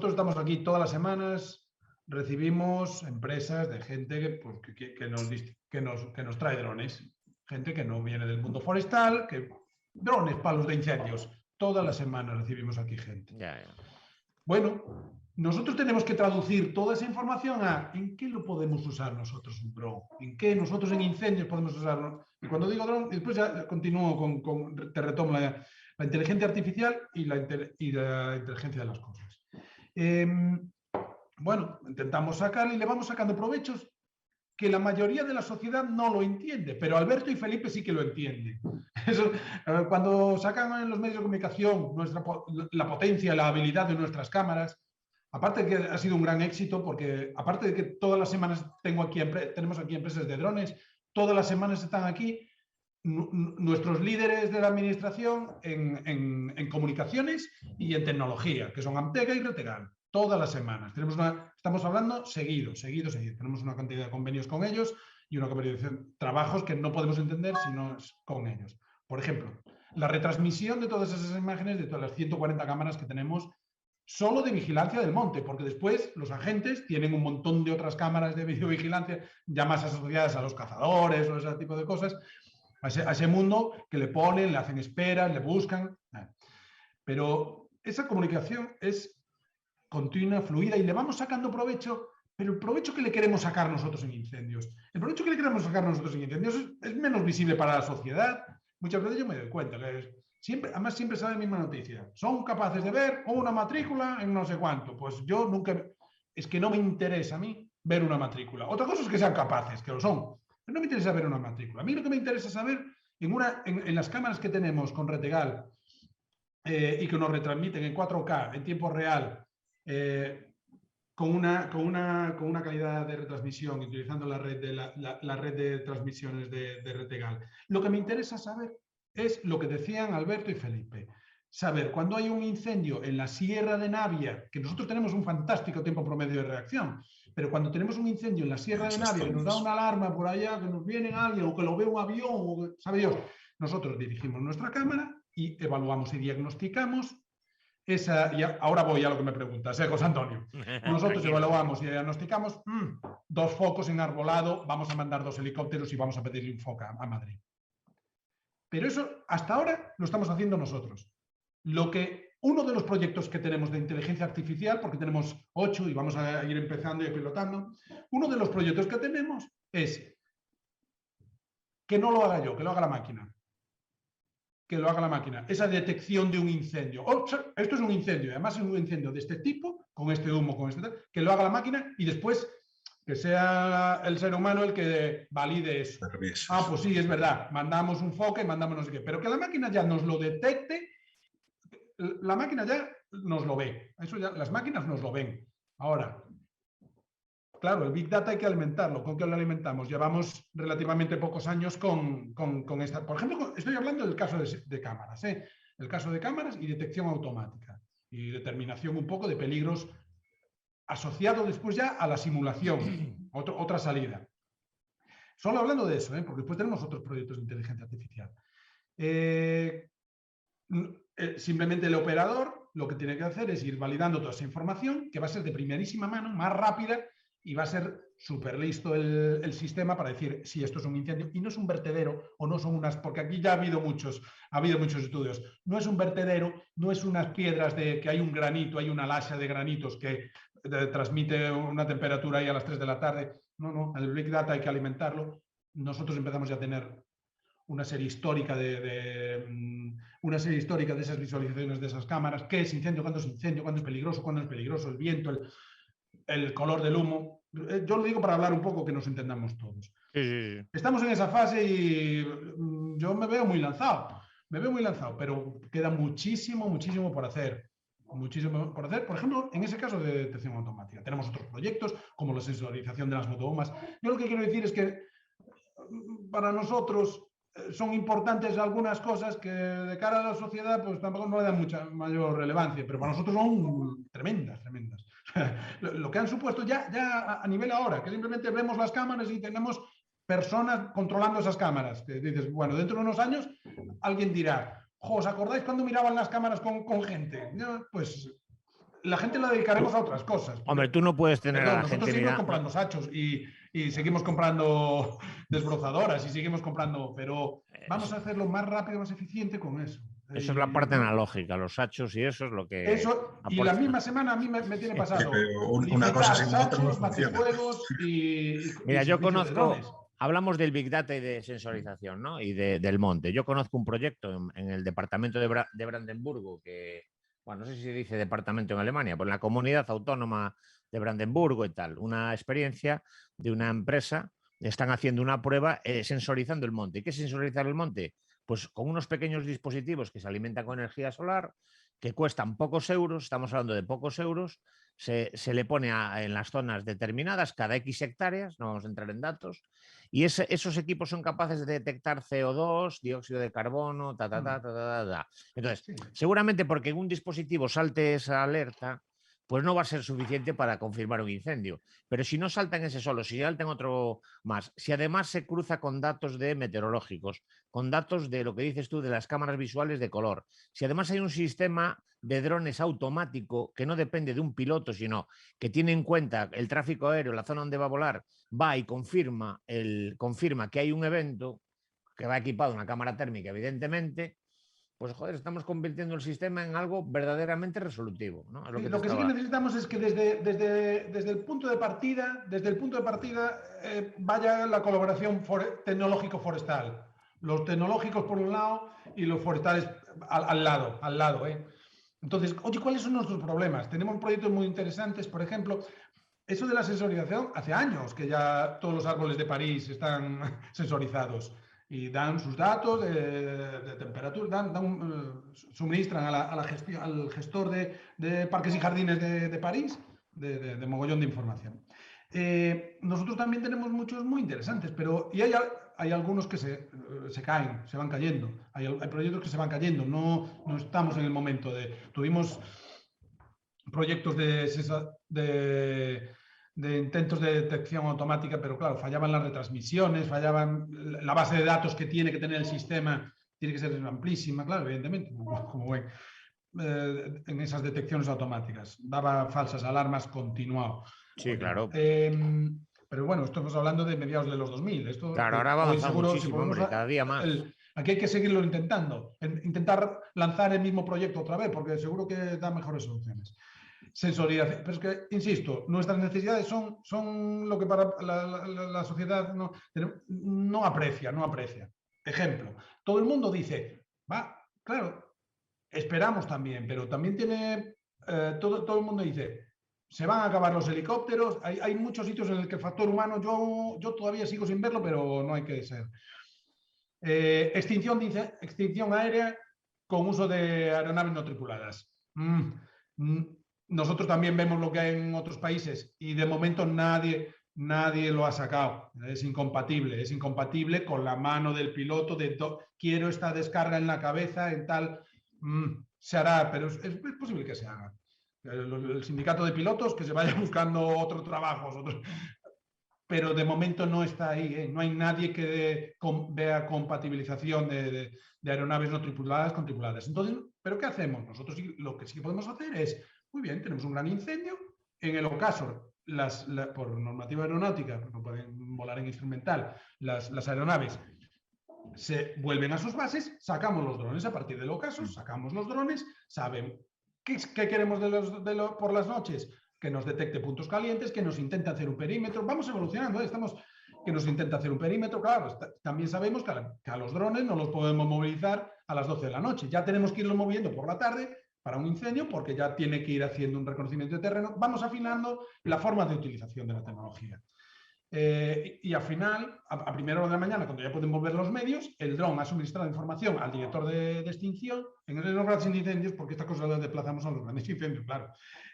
estamos aquí todas las semanas, recibimos empresas de gente que nos trae drones, gente que no viene del mundo forestal, drones, palos de incendios. Todas las semanas recibimos aquí gente. Ya. Bueno, nosotros tenemos que traducir toda esa información a ¿en qué lo podemos usar nosotros un dron? ¿En qué nosotros en incendios podemos usarlo? Y cuando digo dron, después ya continúo te retomo la inteligencia artificial y la inteligencia de las cosas. Bueno, intentamos sacarle y le vamos sacando provechos que la mayoría de la sociedad no lo entiende, pero Alberto y Felipe sí que lo entienden. Cuando sacan en los medios de comunicación la potencia, la habilidad de nuestras cámaras, aparte de que ha sido un gran éxito, porque aparte de que todas las semanas tenemos aquí empresas de drones, todas las semanas están aquí nuestros líderes de la administración en comunicaciones y en tecnología, que son Amtega y Retegal. Todas las semanas. Estamos hablando seguido. Tenemos una cantidad de convenios con ellos y una cantidad de trabajos que no podemos entender si no es con ellos. Por ejemplo, la retransmisión de todas esas imágenes, de todas las 140 cámaras que tenemos, solo de vigilancia del monte, porque después los agentes tienen un montón de otras cámaras de videovigilancia, ya más asociadas a los cazadores o ese tipo de cosas, a ese mundo que le ponen, le hacen esperas, le buscan. Pero esa comunicación es continua, fluida, y le vamos sacando provecho, pero el provecho que le queremos sacar nosotros en incendios, es menos visible para la sociedad. Muchas veces yo me doy cuenta que además siempre sale la misma noticia. Son capaces de ver una matrícula en no sé cuánto. Pues yo nunca, es que no me interesa a mí ver una matrícula. Otra cosa es que sean capaces, que lo son, pero no me interesa ver una matrícula. A mí lo que me interesa saber en las cámaras que tenemos con Retegal y que nos retransmiten en 4K, en tiempo real, con una calidad de retransmisión, utilizando la red de transmisiones de Retegal. Lo que me interesa saber es lo que decían Alberto y Felipe. Saber cuando hay un incendio en la Sierra de Navia, que nosotros tenemos un fantástico tiempo promedio de reacción, pero cuando tenemos un incendio en la Sierra de Navia, que nos da una alarma por allá, que nos viene alguien, o que lo ve un avión, o sabe Dios, nosotros dirigimos nuestra cámara y evaluamos y diagnosticamos y ahora voy a lo que me preguntas, José Antonio. Nosotros evaluamos y diagnosticamos 2 focos en arbolado, vamos a mandar 2 helicópteros y vamos a pedirle un foco a Madrid. Pero eso hasta ahora lo estamos haciendo nosotros. Uno de los proyectos que tenemos de inteligencia artificial, porque tenemos 8 y vamos a ir empezando y pilotando, uno de los proyectos que tenemos es que no lo haga yo, que lo haga la máquina. que lo haga la máquina. Esa detección de un incendio. Esto es un incendio, además es un incendio de este tipo, con este humo, con este tal, que lo haga la máquina y después que sea el ser humano el que valide eso. Ah, pues sí, es verdad, mandamos un foco y mandamos no sé qué, pero que la máquina ya nos lo detecte, la máquina ya nos lo ve. Eso ya, las máquinas nos lo ven. Ahora, claro, el Big Data hay que alimentarlo. ¿Con qué lo alimentamos? Llevamos relativamente pocos años con esta. Por ejemplo, estoy hablando del caso de cámaras, ¿eh? El caso de cámaras y detección automática y determinación un poco de peligros asociado después ya a la simulación, otra salida. Solo hablando de eso, porque después tenemos otros proyectos de inteligencia artificial. Simplemente el operador lo que tiene que hacer es ir validando toda esa información, que va a ser de primerísima mano, más rápida, y va a ser súper listo el sistema para decir si esto es un incendio y no es un vertedero o no son unas, porque aquí ya ha habido muchos estudios, no es un vertedero, no es unas piedras de que hay un granito, hay una lasha de granitos que transmite una temperatura ahí a las 3 de la tarde. No, el Big Data hay que alimentarlo. Nosotros empezamos ya a tener una serie histórica de esas visualizaciones de esas cámaras, qué es incendio, cuándo es peligroso, cuándo es peligroso, el viento, el color del humo. Yo lo digo para hablar un poco que nos entendamos todos. Sí. Estamos en esa fase y yo me veo muy lanzado, pero queda muchísimo por hacer. Por ejemplo, en ese caso de detección automática. Tenemos otros proyectos como la sensorización de las motobombas. Yo lo que quiero decir es que para nosotros son importantes algunas cosas que de cara a la sociedad pues tampoco no le dan mucha mayor relevancia, pero para nosotros son tremendas. Lo que han supuesto ya a nivel ahora, que simplemente vemos las cámaras y tenemos personas controlando esas cámaras, que dices, bueno, dentro de unos años alguien dirá, ¿os acordáis cuando miraban las cámaras con gente? Pues la gente la dedicaremos a otras cosas. Hombre, tú no puedes tener a la gente... Nosotros seguimos comprando sachos y seguimos comprando desbrozadoras y seguimos comprando, pero vamos a hacerlo más rápido, más eficiente con eso. Eso es la parte analógica, los sachos y eso es lo que... Eso, y la misma semana a mí me tiene pasado. Sí, una cosa sin otra no funciona. Mira, yo conozco... Hablamos del Big Data y de sensorización, ¿no? Y del monte. Yo conozco un proyecto en el departamento de Brandenburgo que... Bueno, no sé si se dice departamento en Alemania, pues en la comunidad autónoma de Brandenburgo y tal, una experiencia de una empresa, están haciendo una prueba sensorizando el monte. ¿Y qué es sensorizar el monte? Pues con unos pequeños dispositivos que se alimentan con energía solar, que cuestan pocos euros, estamos hablando de pocos euros, se le pone en las zonas determinadas cada X hectáreas, no vamos a entrar en datos, y esos equipos son capaces de detectar CO2, dióxido de carbono, Entonces, sí, seguramente porque en un dispositivo salte esa alerta, pues no va a ser suficiente para confirmar un incendio. Pero si no salta en ese solo, si salta en otro más, si además se cruza con datos meteorológicos, con datos de lo que dices tú de las cámaras visuales de color, si además hay un sistema de drones automático que no depende de un piloto, sino que tiene en cuenta el tráfico aéreo, la zona donde va a volar, va y confirma que hay un evento, que va equipado una cámara térmica, evidentemente, pues joder, estamos convirtiendo el sistema en algo verdaderamente resolutivo, ¿no? Lo que sí que necesitamos es que desde el punto de partida, vaya la colaboración tecnológico-forestal. Los tecnológicos por un lado y los forestales al lado. Entonces, oye, ¿cuáles son nuestros problemas? Tenemos proyectos muy interesantes, por ejemplo, eso de la sensorización, hace años que ya todos los árboles de París están sensorizados y dan sus datos de temperatura, suministran al gestor de parques y jardines de París de mogollón de información. Nosotros también tenemos muchos muy interesantes, pero hay algunos que se caen, se van cayendo. Hay proyectos que se van cayendo. No estamos en el momento tuvimos proyectos de intentos de detección automática, pero claro, fallaban las retransmisiones, fallaban la base de datos que tiene que tener el sistema, tiene que ser amplísima, claro, evidentemente, como ven, en esas detecciones automáticas. Daba falsas alarmas continuado. Sí, claro. Pero bueno, estamos hablando de mediados de los 2000. Claro, ahora va a avanzar muchísimo, hombre, cada día más. Aquí hay que seguirlo intentando, intentar lanzar el mismo proyecto otra vez, porque seguro que da mejores soluciones. Sensorización, pero es que, insisto, nuestras necesidades son lo que para la sociedad no aprecia. Ejemplo, todo el mundo dice, claro, esperamos también, pero también tiene, todo el mundo dice, se van a acabar los helicópteros, hay muchos sitios en los que el factor humano, yo todavía sigo sin verlo, pero no hay que ser. Extinción aérea con uso de aeronaves no tripuladas. Nosotros también vemos lo que hay en otros países y de momento nadie lo ha sacado. Es incompatible con la mano del piloto de quiero esta descarga en la cabeza, en tal, se hará, pero es posible que se haga. El sindicato de pilotos que se vaya buscando otro trabajo, pero de momento no está ahí, ¿eh? No hay nadie que vea compatibilización de aeronaves no tripuladas con tripuladas. Entonces, ¿pero qué hacemos? Nosotros lo que sí podemos hacer es, muy bien, tenemos un gran incendio, en el ocaso, por normativa aeronáutica, no pueden volar en instrumental, las aeronaves se vuelven a sus bases, sacamos los drones a partir del ocaso, sacamos los drones, saben qué queremos por las noches, que nos detecte puntos calientes, que nos intente hacer un perímetro, vamos evolucionando, que nos intenta hacer un perímetro, claro, también sabemos que a los drones no los podemos movilizar a las 12 de la noche, ya tenemos que irlos moviendo por la tarde para un incendio, porque ya tiene que ir haciendo un reconocimiento de terreno, vamos afinando la forma de utilización de la tecnología. Y al final, a primera hora de la mañana, cuando ya podemos ver los medios, el dron ha suministrado información al director de extinción, en los grandes incendios, porque estas cosas las desplazamos a los grandes incendios, claro.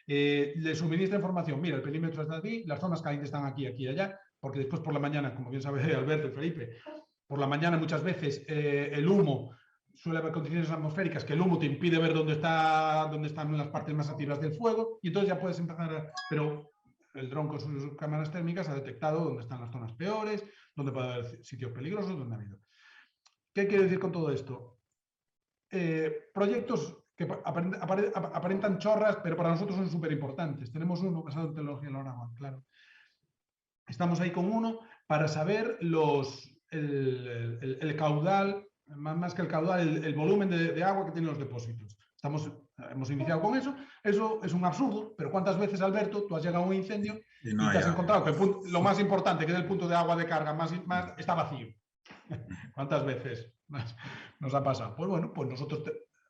Le suministra información, mira, el perímetro está aquí, las zonas calientes están aquí, aquí y allá, porque después por la mañana, como bien sabe Alberto y Felipe, por la mañana muchas veces el humo, suele haber condiciones atmosféricas que el humo te impide ver dónde están las partes más activas del fuego, y entonces ya puedes empezar a... Pero el dron con sus cámaras térmicas ha detectado dónde están las zonas peores, dónde puede haber sitios peligrosos, dónde ha habido. ¿Qué quiero decir con todo esto? Proyectos que aparentan chorras, pero para nosotros son súper importantes. Tenemos uno basado en tecnología LoRaWAN, claro. Estamos ahí con uno para saber el caudal, más que el caudal, el volumen de agua que tienen los depósitos. Hemos iniciado con eso. Eso es un absurdo, pero ¿cuántas veces, Alberto, tú has llegado a un incendio y te has encontrado que lo más importante, que es el punto de agua de carga más está vacío? ¿Cuántas veces nos ha pasado? Pues bueno, pues nosotros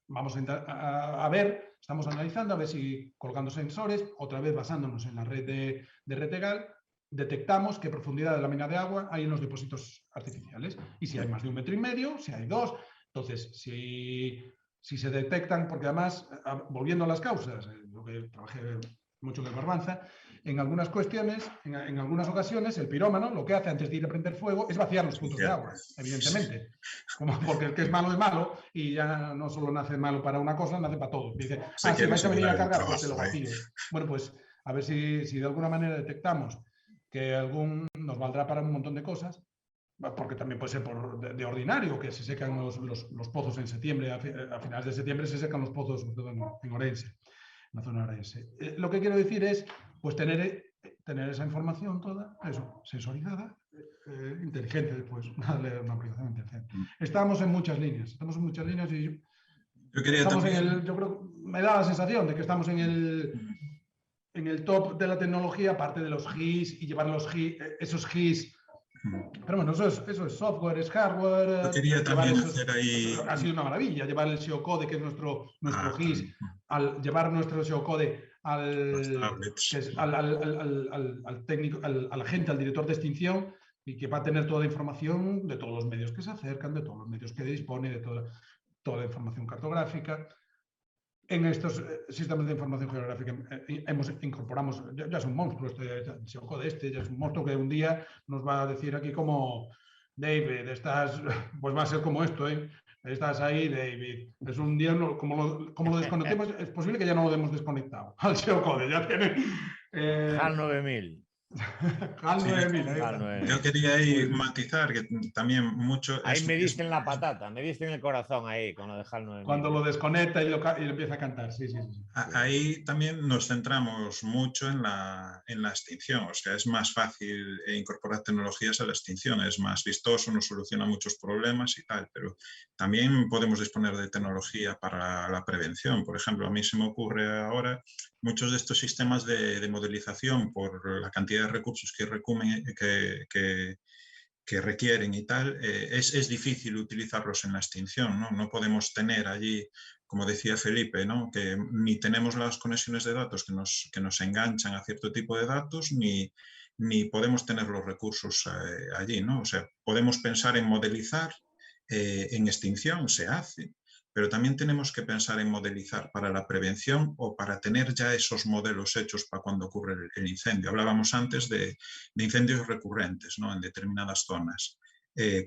vamos a ver, estamos analizando a ver si colgando sensores, otra vez basándonos en la red de Retegal, detectamos qué profundidad de la mina de agua hay en los depósitos artificiales. Y si hay más de 1,5 metros, si hay 2, entonces si se detectan, porque además, volviendo a las causas, lo que trabajé mucho en el Barbanza, en algunas cuestiones, en algunas ocasiones, el pirómano lo que hace antes de ir a prender fuego es vaciar los puntos de agua, evidentemente. Porque el que es malo y ya no solo nace malo para una cosa, nace para todo. Dice, si vais a venir a cargar, pues te lo vacío. Bueno, pues a ver si de alguna manera detectamos que nos valdrá para un montón de cosas, porque también puede ser de ordinario, que se secan los pozos en septiembre, a finales de septiembre se secan los pozos en Orense, en la zona Orense. Lo que quiero decir es, pues tener esa información toda, eso, sensorizada, inteligente después, darle una aplicación inteligente. Estamos en muchas líneas y yo creo, me da la sensación de que estamos en el top de la tecnología, aparte de los GIS y llevar esos GIS. Pero bueno, eso es software, es hardware. Yo quería también hacer ahí... Ha sido una maravilla llevar el SEO-code, que es nuestro GIS, al llevar nuestro SEO-code al técnico, al agente, al director de extinción, y que va a tener toda la información de todos los medios que se acercan, de todos los medios que dispone, de toda la información cartográfica. En estos sistemas de información geográfica incorporamos, ya es un monstruo este SEO-code, ya es un monstruo que un día nos va a decir aquí como, David, pues va a ser como esto, estás ahí, David. Es un día, como lo desconectemos, es posible que ya no lo hemos desconectado al SEO-code, ya tiene... HAL 9000. Yo quería ahí matizar que también mucho... Ahí me diste en la patata, me diste en el corazón ahí con lo de HAL 9000. Cuando lo desconecta y lo empieza a cantar, sí. Ahí también nos centramos mucho en la extinción, o sea, es más fácil incorporar tecnologías a la extinción, es más vistoso, nos soluciona muchos problemas y tal, pero también podemos disponer de tecnología para la prevención. Por ejemplo, a mí se me ocurre ahora muchos de estos sistemas de modelización por la cantidad de recursos que que requieren y tal, es difícil utilizarlos en la extinción, ¿no? No podemos tener allí, como decía Felipe, ¿no? Que ni tenemos las conexiones de datos que nos enganchan a cierto tipo de datos, ni podemos tener los recursos allí, ¿no? O sea, podemos pensar en modelizar, en extinción se hace, pero también tenemos que pensar en modelizar para la prevención o para tener ya esos modelos hechos para cuando ocurre el incendio. Hablábamos antes de incendios recurrentes, ¿no? En determinadas zonas.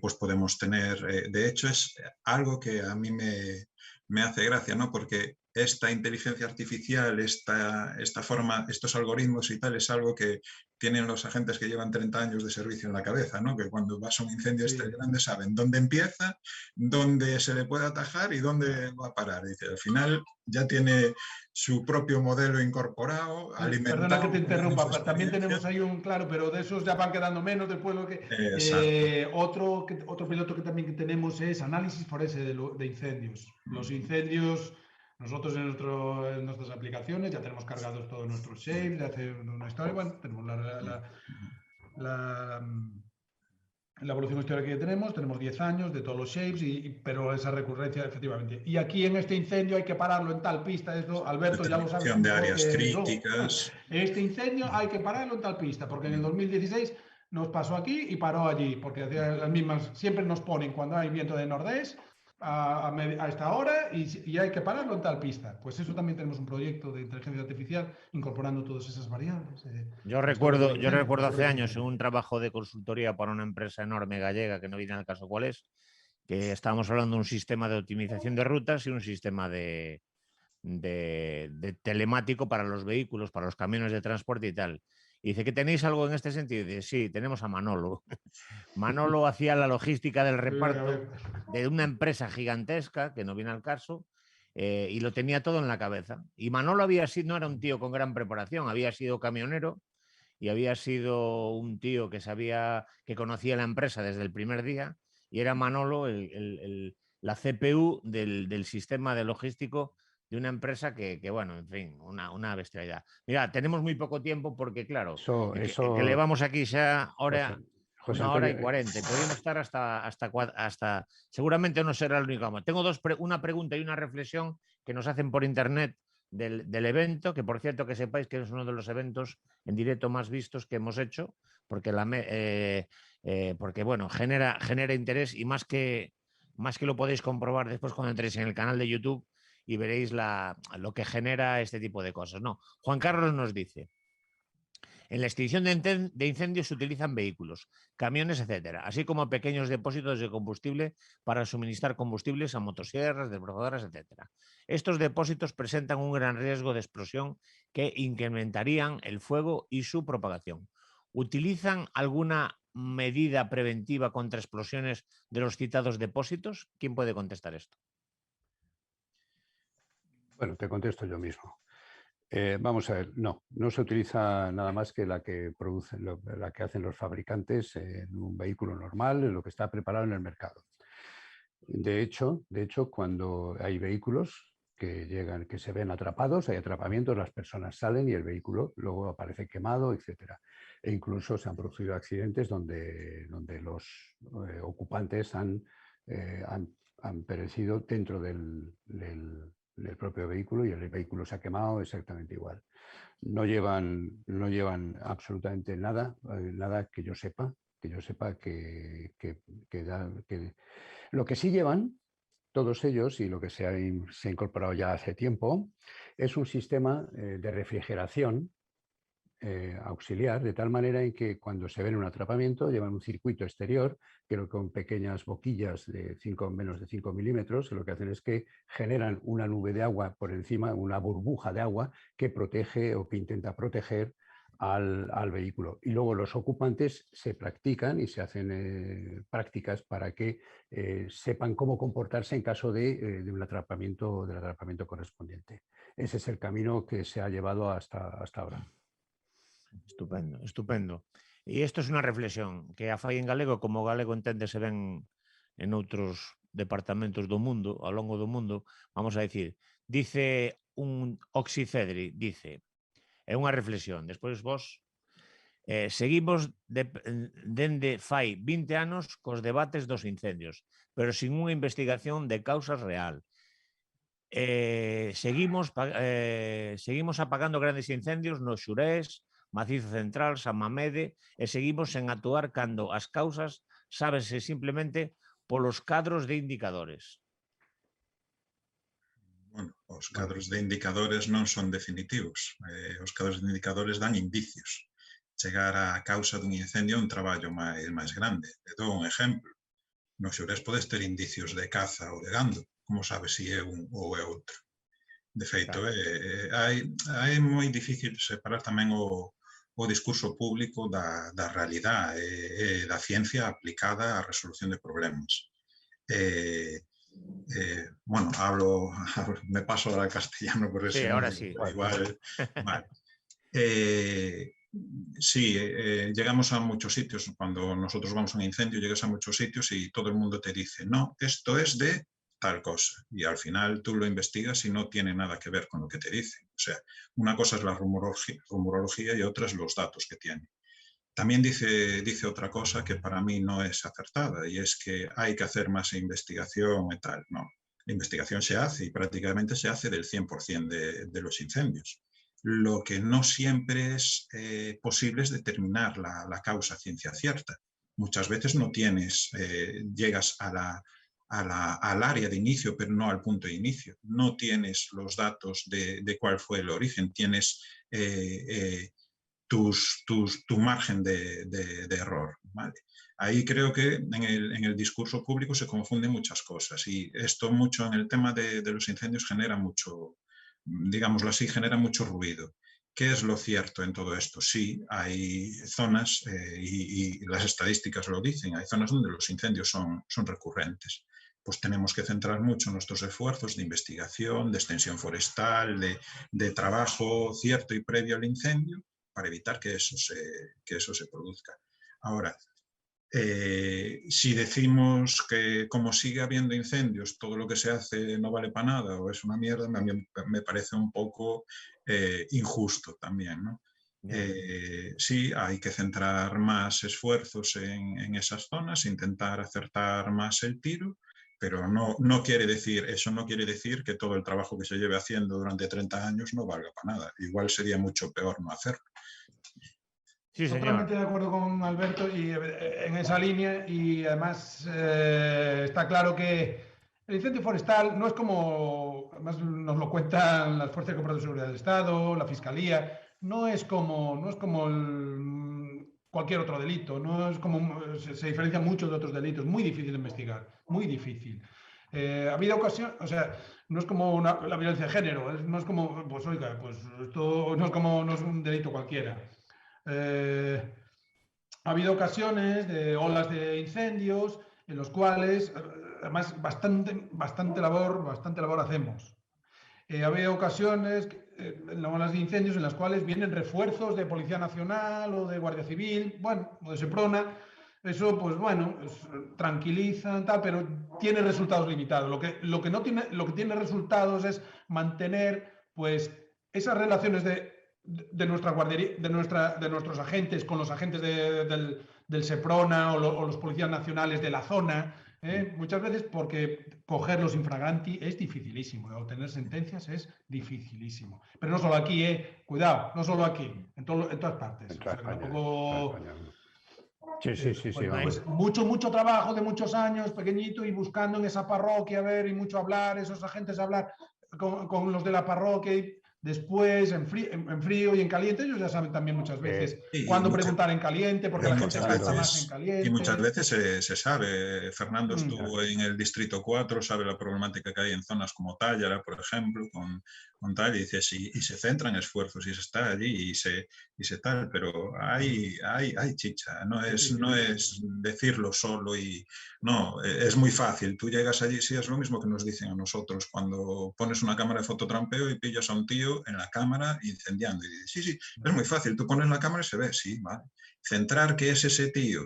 Pues podemos tener, de hecho es algo que a mí me hace gracia, ¿no? Porque esta inteligencia artificial, esta forma, estos algoritmos y tal, es algo que tienen los agentes que llevan 30 años de servicio en la cabeza, ¿no? Que cuando vas a un incendio este grande saben dónde empieza, dónde se le puede atajar y dónde va a parar. Dice, al final ya tiene su propio modelo incorporado, alimentado. Perdona que te interrumpa, pero también tenemos ahí un, claro, pero de esos ya van quedando menos después lo que... otro piloto que también tenemos es análisis forense de incendios. Los incendios, nosotros en nuestras aplicaciones ya tenemos cargados todos nuestros shapes, de hacer una historia, bueno, tenemos la evolución histórica que tenemos 10 años de todos los shapes, pero esa recurrencia efectivamente. Y aquí en este incendio hay que pararlo en tal pista, esto Alberto ya lo sabe. De áreas críticas. Este incendio hay que pararlo en tal pista, porque en el 2016 nos pasó aquí y paró allí, porque las mismas, siempre nos ponen cuando hay viento de nordés a esta hora y hay que pararlo en tal pista. Pues eso también tenemos un proyecto de inteligencia artificial incorporando todas esas variables. Yo recuerdo hace años en un trabajo de consultoría para una empresa enorme gallega, que no viene al caso cuál es, que estábamos hablando de un sistema de optimización de rutas y un sistema de telemático para los vehículos, para los camiones de transporte y tal. Y dice, ¿que tenéis algo en este sentido? Y dice, sí, tenemos a Manolo. Manolo hacía la logística del reparto de una empresa gigantesca, que no viene al caso, y lo tenía todo en la cabeza. Y Manolo no era un tío con gran preparación, había sido camionero y había sido un tío que conocía la empresa desde el primer día, y era Manolo la CPU del sistema de logístico de una empresa que bueno, en fin, una bestialidad. Mira, tenemos muy poco tiempo porque, claro, que le vamos aquí ya ahora... Una hora y 40. Podríamos estar hasta seguramente no será el único. Tengo una pregunta y una reflexión que nos hacen por internet del evento, que por cierto que sepáis que es uno de los eventos en directo más vistos que hemos hecho, porque, porque bueno, genera interés, y más que lo podéis comprobar después cuando entréis en el canal de YouTube y veréis lo que genera este tipo de cosas. No, Juan Carlos nos dice: en la extinción de incendios se utilizan vehículos, camiones, etcétera, así como pequeños depósitos de combustible para suministrar combustibles a motosierras, desbrozadoras, etcétera. Estos depósitos presentan un gran riesgo de explosión que incrementarían el fuego y su propagación. ¿Utilizan alguna medida preventiva contra explosiones de los citados depósitos? ¿Quién puede contestar esto? Bueno, te contesto yo mismo. Vamos a ver, no se utiliza nada más que la que hacen los fabricantes en un vehículo normal, en lo que está preparado en el mercado. De hecho, cuando hay vehículos que llegan, que se ven atrapados, hay atrapamientos, las personas salen y el vehículo luego aparece quemado, etcétera. E incluso se han producido accidentes donde los ocupantes han perecido dentro del propio vehículo, y el vehículo se ha quemado exactamente igual. No llevan absolutamente nada que yo sepa que lo que sí llevan todos ellos, y lo que se ha incorporado ya hace tiempo, es un sistema de refrigeración auxiliar, de tal manera en que cuando se ven un atrapamiento llevan un circuito exterior que con pequeñas boquillas de menos de 5 milímetros, que lo que hacen es que generan una nube de agua por encima, una burbuja de agua que protege o que intenta proteger al vehículo. Y luego los ocupantes se practican y se hacen prácticas para que sepan cómo comportarse en caso de un atrapamiento, del atrapamiento correspondiente. Ese es el camino que se ha llevado hasta ahora. Estupendo, estupendo. E isto é unha reflexión que a fai en galego, como o galego enténdese ben en outros departamentos do mundo, ao longo do mundo. Vamos a dicir, dice un Oxycedri, dice, é unha reflexión, despois vos Seguimos dende fai 20 anos cos debates dos incendios, pero sin unha investigación de causas real. Seguimos apagando grandes incendios no Xurés, Macizo Central, San Mamede, e seguimos sen actuar cando as causas sábense simplemente polos cadros de indicadores. Bueno, os cadros de indicadores non son definitivos. Os cadros de indicadores dan indicios. Chegar á causa dun incendio é un traballo máis grande. E dou un exemplo. No Xurés podes ter indicios de caza ou de gando. Como sabes se é un ou é outro? De feito, é moi difícil separar tamén o discurso público da realidade e da ciencia aplicada á resolución de problemas. Bueno, me paso ahora al castellano por eso. Sí, ahora sí. Igual, vale. Sí, llegamos a muchos sitios. Cuando nosotros vamos a un incendio, llegas a muchos sitios y todo el mundo te dice, no, esto es de tal cosa. Y al final tú lo investigas y no tiene nada que ver con lo que te dicen. O sea, una cosa es la rumorología y otra es los datos que tiene. También dice otra cosa que para mí no es acertada, y es que hay que hacer más investigación y tal. No, la investigación se hace y prácticamente se hace del 100% de los incendios. Lo que no siempre es posible es determinar la causa ciencia cierta. Muchas veces no tienes, llegas al área de inicio, pero no al punto de inicio. No tienes los datos de cuál fue el origen, tienes tu margen de error, ¿vale? Ahí creo que en el discurso público se confunden muchas cosas, y esto mucho en el tema de los incendios genera mucho, digámoslo así, genera mucho ruido. ¿Qué es lo cierto en todo esto? Sí, hay zonas, y las estadísticas lo dicen, hay zonas donde los incendios son recurrentes. Pues tenemos que centrar mucho nuestros esfuerzos de investigación, de extensión forestal, de trabajo cierto y previo al incendio, para evitar que eso se produzca. Ahora, si decimos que como sigue habiendo incendios, todo lo que se hace no vale para nada o es una mierda, me parece un poco injusto también, ¿no? Sí, hay que centrar más esfuerzos en esas zonas, intentar acertar más el tiro, pero no quiere decir, eso no quiere decir que todo el trabajo que se lleve haciendo durante 30 años no valga para nada. Igual sería mucho peor no hacerlo. Sí, señor. Totalmente de acuerdo con Alberto y en esa línea, y además está claro que el incendio forestal no es como, además nos lo cuentan las Fuerzas de Seguridad del Estado, la Fiscalía, no es como cualquier otro delito, no es como, se diferencia mucho de otros delitos, muy difícil de investigar, muy difícil. Ha habido ocasiones, o sea, no es como la violencia de género, no es como, pues oiga, pues esto no es un delito cualquiera. Ha habido ocasiones de olas de incendios en los cuales, además, bastante labor hacemos. Ha habido ocasiones en olas de incendios en las cuales vienen refuerzos de Policía Nacional o de Guardia Civil, bueno, o de Seprona. Eso, pues bueno, tranquiliza, tal, pero tiene resultados limitados. Lo que tiene resultados es mantener, pues, esas relaciones de nuestra guardería, de nuestros agentes con los agentes del Seprona o los policías nacionales de la zona, muchas veces, porque cogerlos infraganti es dificilísimo, obtener sentencias es dificilísimo. Pero no solo aquí, cuidado, no solo aquí, en todas partes. En toda España, tampoco... Sí. Pues mucho trabajo de muchos años, pequeñito, y buscando en esa parroquia, ver, y mucho hablar, esos agentes hablar con los de la parroquia, y después en frío y en caliente. Ellos ya saben también muchas veces cuándo preguntar en caliente, porque la gente gasta más en caliente. Y muchas veces se sabe. Fernando estuvo en el Distrito 4, sabe la problemática que hay en zonas como Tállara, por ejemplo, con tal, y dices, y se centran esfuerzos, y se está allí, y se tal, pero hay chicha, no es decirlo solo, y no, es muy fácil. Tú llegas allí, sí, es lo mismo que nos dicen a nosotros cuando pones una cámara de fototrampeo y pillas a un tío en la cámara incendiando, y dices, sí, es muy fácil, tú pones la cámara y se ve, sí, vale. Centrar que es ese tío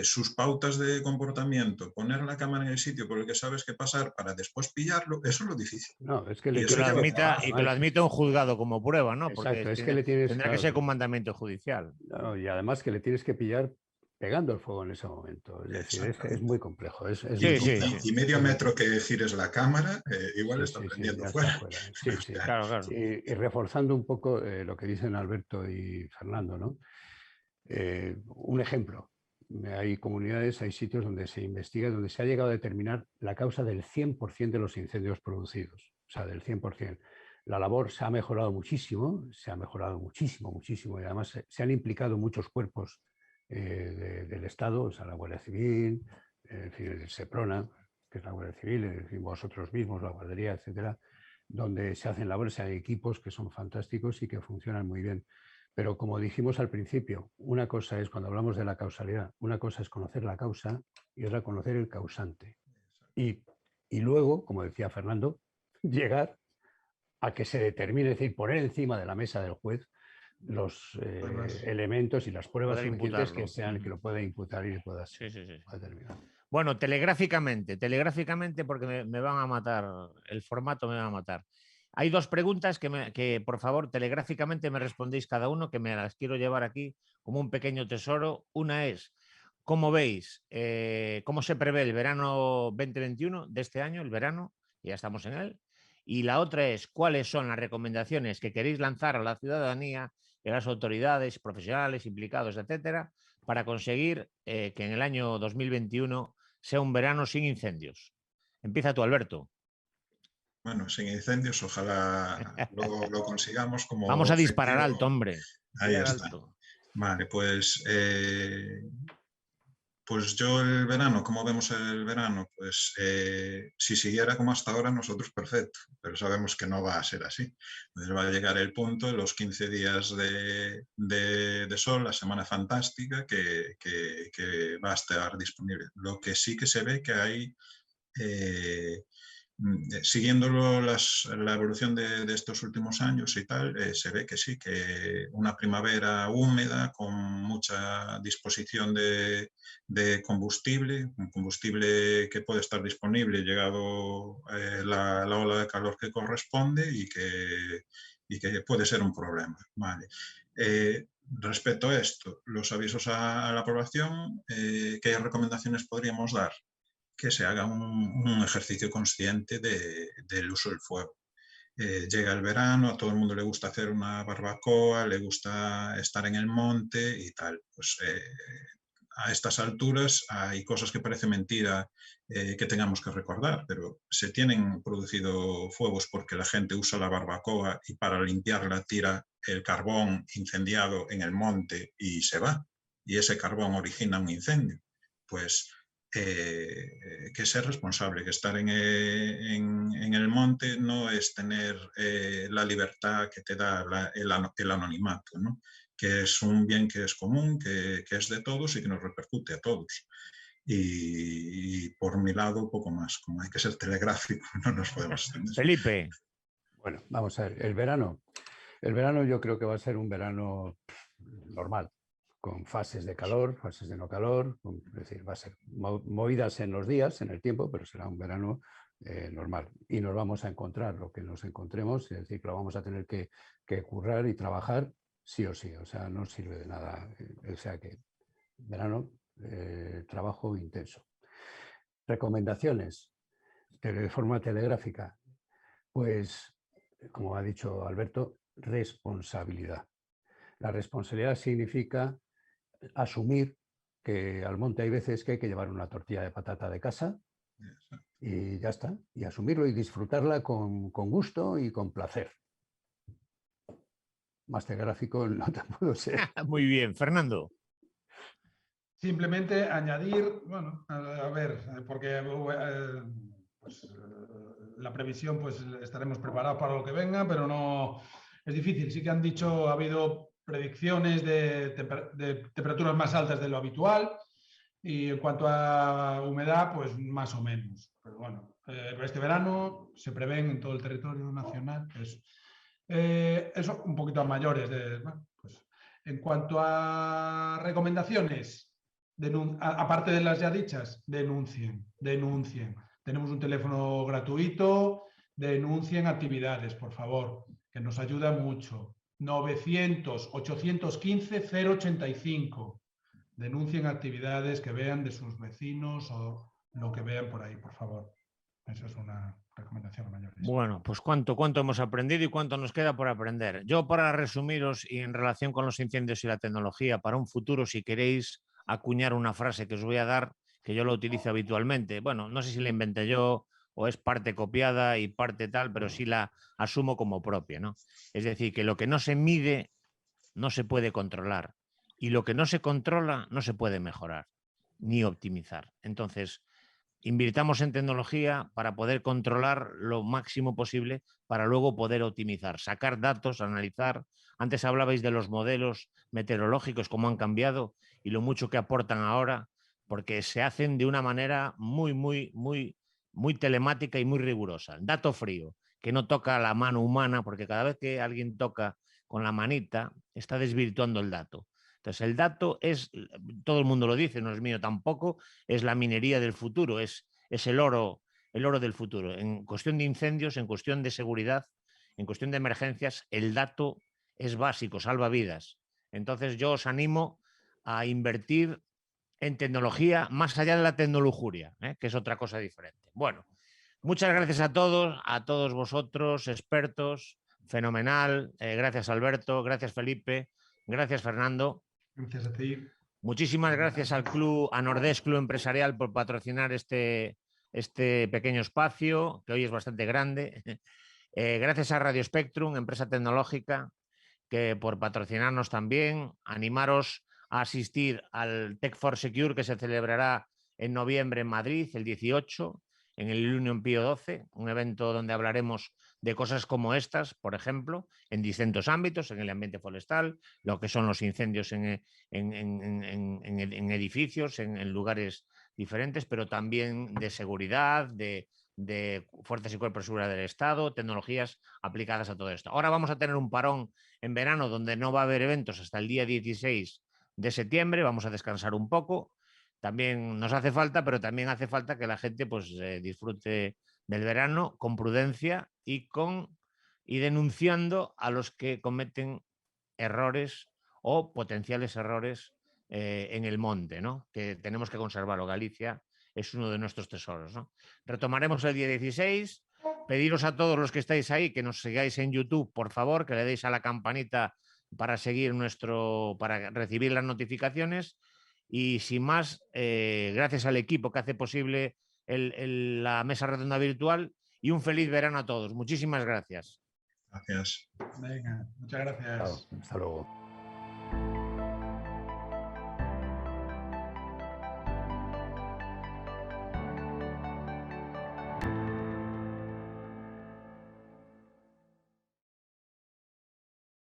sus pautas de comportamiento, poner la cámara en el sitio por el que sabes que pasar para después pillarlo, eso es lo difícil. No, es que Y le eso que lo lleva admita, trabajo. y que lo admita un juzgado como prueba, ¿no? Porque Exacto, es que le tienes, tendrá que claro, ser con mandamiento judicial. no, y además que le tienes que pillar pegando el fuego en ese momento. Es decir, es muy complejo. Sí, sí, sí. Y medio metro que gires la cámara, igual sí, está sí, prendiendo ya fuera. está fuera. Sí, sí. Claro, claro. Sí, y reforzando un poco lo que dicen Alberto y Fernando, ¿no? Un ejemplo. Hay comunidades, hay sitios donde se investiga, donde se ha llegado a determinar la causa del 100% de los incendios producidos. O sea, del 100%. La labor se ha mejorado muchísimo, muchísimo. Y además se han implicado muchos cuerpos del Estado, o sea, la Guardia Civil, en fin, el SEPRONA, que es la Guardia Civil, en fin, vosotros mismos, la Guardería, etcétera, donde se hacen labores, hay equipos que son fantásticos y que funcionan muy bien. Pero como dijimos al principio, una cosa es, cuando hablamos de la causalidad, una cosa es conocer la causa y otra conocer el causante. Y luego, como decía Fernando, llegar a que se determine, es decir, poner encima de la mesa del juez los elementos y las pruebas Poder suficientes imputarlo. que sean, que lo pueda imputar y pueda Sí, sí, sí. terminar. Bueno, telegráficamente, porque me van a matar, el formato me va a matar. Hay dos preguntas que, por favor, telegráficamente me respondéis cada uno, que me las quiero llevar aquí como un pequeño tesoro. Una es, ¿cómo veis, cómo se prevé el verano 2021 de este año, el verano? Ya estamos en él. Y la otra es, ¿cuáles son las recomendaciones que queréis lanzar a la ciudadanía y a las autoridades profesionales implicados, etcétera, para conseguir que en el año 2021 sea un verano sin incendios? Empieza tú, Alberto. Bueno, sin incendios, ojalá lo consigamos como Vamos a disparar objetivo. alto, hombre. Ahí está. Alto. Vale, pues yo el verano, ¿cómo vemos el verano? Pues si siguiera como hasta ahora, nosotros perfecto, pero sabemos que no va a ser así. Entonces va a llegar el punto de los 15 días de sol, la semana fantástica, que va a estar disponible. Lo que sí que se ve que hay... siguiendo la evolución de estos últimos años y tal, se ve que sí, que una primavera húmeda con mucha disposición de combustible, un combustible que puede estar disponible llegado la ola de calor que corresponde y que puede ser un problema. Vale. Respecto a esto, los avisos a la población, ¿qué recomendaciones podríamos dar? Que se haga un ejercicio consciente del uso del fuego. Llega el verano, a todo el mundo le gusta hacer una barbacoa, le gusta estar en el monte y tal. Pues a estas alturas hay cosas que parece mentira que tengamos que recordar, pero se tienen producido fuegos porque la gente usa la barbacoa y para limpiarla tira el carbón incendiado en el monte y se va. Y ese carbón origina un incendio. Pues que ser responsable, que estar en el monte no es tener la libertad que te da el anonimato, ¿no? Que es un bien que es común, que es de todos y que nos repercute a todos. Y por mi lado, poco más. Como hay que ser telegráfico, no nos podemos entender. Felipe. Bueno, vamos a ver, el verano yo creo que va a ser un verano normal, con fases de calor, fases de no calor, es decir, va a ser movidas en los días, en el tiempo, pero será un verano normal. Y nos vamos a encontrar lo que nos encontremos, es decir, que lo vamos a tener que currar y trabajar sí o sí, o sea, no sirve de nada, o sea que verano, trabajo intenso. Recomendaciones de forma telegráfica, pues, como ha dicho Alberto, responsabilidad. La responsabilidad significa asumir que al monte hay veces que hay que llevar una tortilla de patata de casa y ya está, y asumirlo y disfrutarla con gusto y con placer. Más telegráfico no te puedo ser. Muy bien, Fernando. Simplemente añadir, bueno, a ver, porque pues, la previsión, pues estaremos preparados para lo que venga, pero no es difícil. Sí que han dicho, ha habido predicciones de temperaturas más altas de lo habitual y en cuanto a humedad, pues más o menos. Pero bueno, este verano se prevén en todo el territorio nacional eso un poquito a mayores. Bueno, pues, en cuanto a recomendaciones, aparte de las ya dichas, denuncien. Tenemos un teléfono gratuito, denuncien actividades, por favor, que nos ayuda mucho. 900-815-085. Denuncien actividades que vean de sus vecinos o lo que vean por ahí, por favor. Esa es una recomendación mayor. Bueno, pues cuánto hemos aprendido y cuánto nos queda por aprender. Yo, para resumiros, y en relación con los incendios y la tecnología, para un futuro, si queréis acuñar una frase que os voy a dar, que yo lo utilizo habitualmente, bueno, no sé si la inventé yo o es parte copiada y parte tal, pero sí la asumo como propia, ¿no? Es decir, que lo que no se mide no se puede controlar y lo que no se controla no se puede mejorar ni optimizar. Entonces, invirtamos en tecnología para poder controlar lo máximo posible para luego poder optimizar, sacar datos, analizar. Antes hablabais de los modelos meteorológicos, cómo han cambiado y lo mucho que aportan ahora, porque se hacen de una manera muy telemática y muy rigurosa. Dato frío, que no toca la mano humana, porque cada vez que alguien toca con la manita, está desvirtuando el dato. Entonces, el dato es, todo el mundo lo dice, no es mío tampoco, es la minería del futuro, es el oro del futuro. En cuestión de incendios, en cuestión de seguridad, en cuestión de emergencias, el dato es básico, salva vidas. Entonces, yo os animo a invertir en tecnología más allá de la tecnolojuria, que es otra cosa diferente. Bueno, muchas gracias a todos vosotros, expertos, fenomenal. Gracias, Alberto, gracias, Felipe, gracias, Fernando. Gracias a ti. Muchísimas gracias al club, a Nordés Club Empresarial, por patrocinar este pequeño espacio, que hoy es bastante grande. Gracias a Radio Spectrum, empresa tecnológica, que por patrocinarnos también. Animaros a asistir al Tech for Secure, que se celebrará en noviembre en Madrid, el 18, en el Unión Pío XII, un evento donde hablaremos de cosas como estas, por ejemplo, en distintos ámbitos, en el ambiente forestal, lo que son los incendios en edificios, en lugares diferentes, pero también de seguridad, de fuerzas y cuerpos de seguridad del Estado, tecnologías aplicadas a todo esto. Ahora vamos a tener un parón en verano donde no va a haber eventos hasta el día 16 de septiembre, vamos a descansar un poco. También nos hace falta, pero también hace falta que la gente pues disfrute del verano con prudencia y denunciando a los que cometen errores o potenciales errores en el monte, ¿no? Que tenemos que conservarlo. Galicia es uno de nuestros tesoros, ¿no? Retomaremos el día 16. Pediros a todos los que estáis ahí que nos sigáis en YouTube, por favor, que le deis a la campanita para seguir para recibir las notificaciones. Y sin más, gracias al equipo que hace posible la mesa redonda virtual y un feliz verano a todos. Muchísimas gracias. Gracias. Venga, muchas gracias. Hasta luego.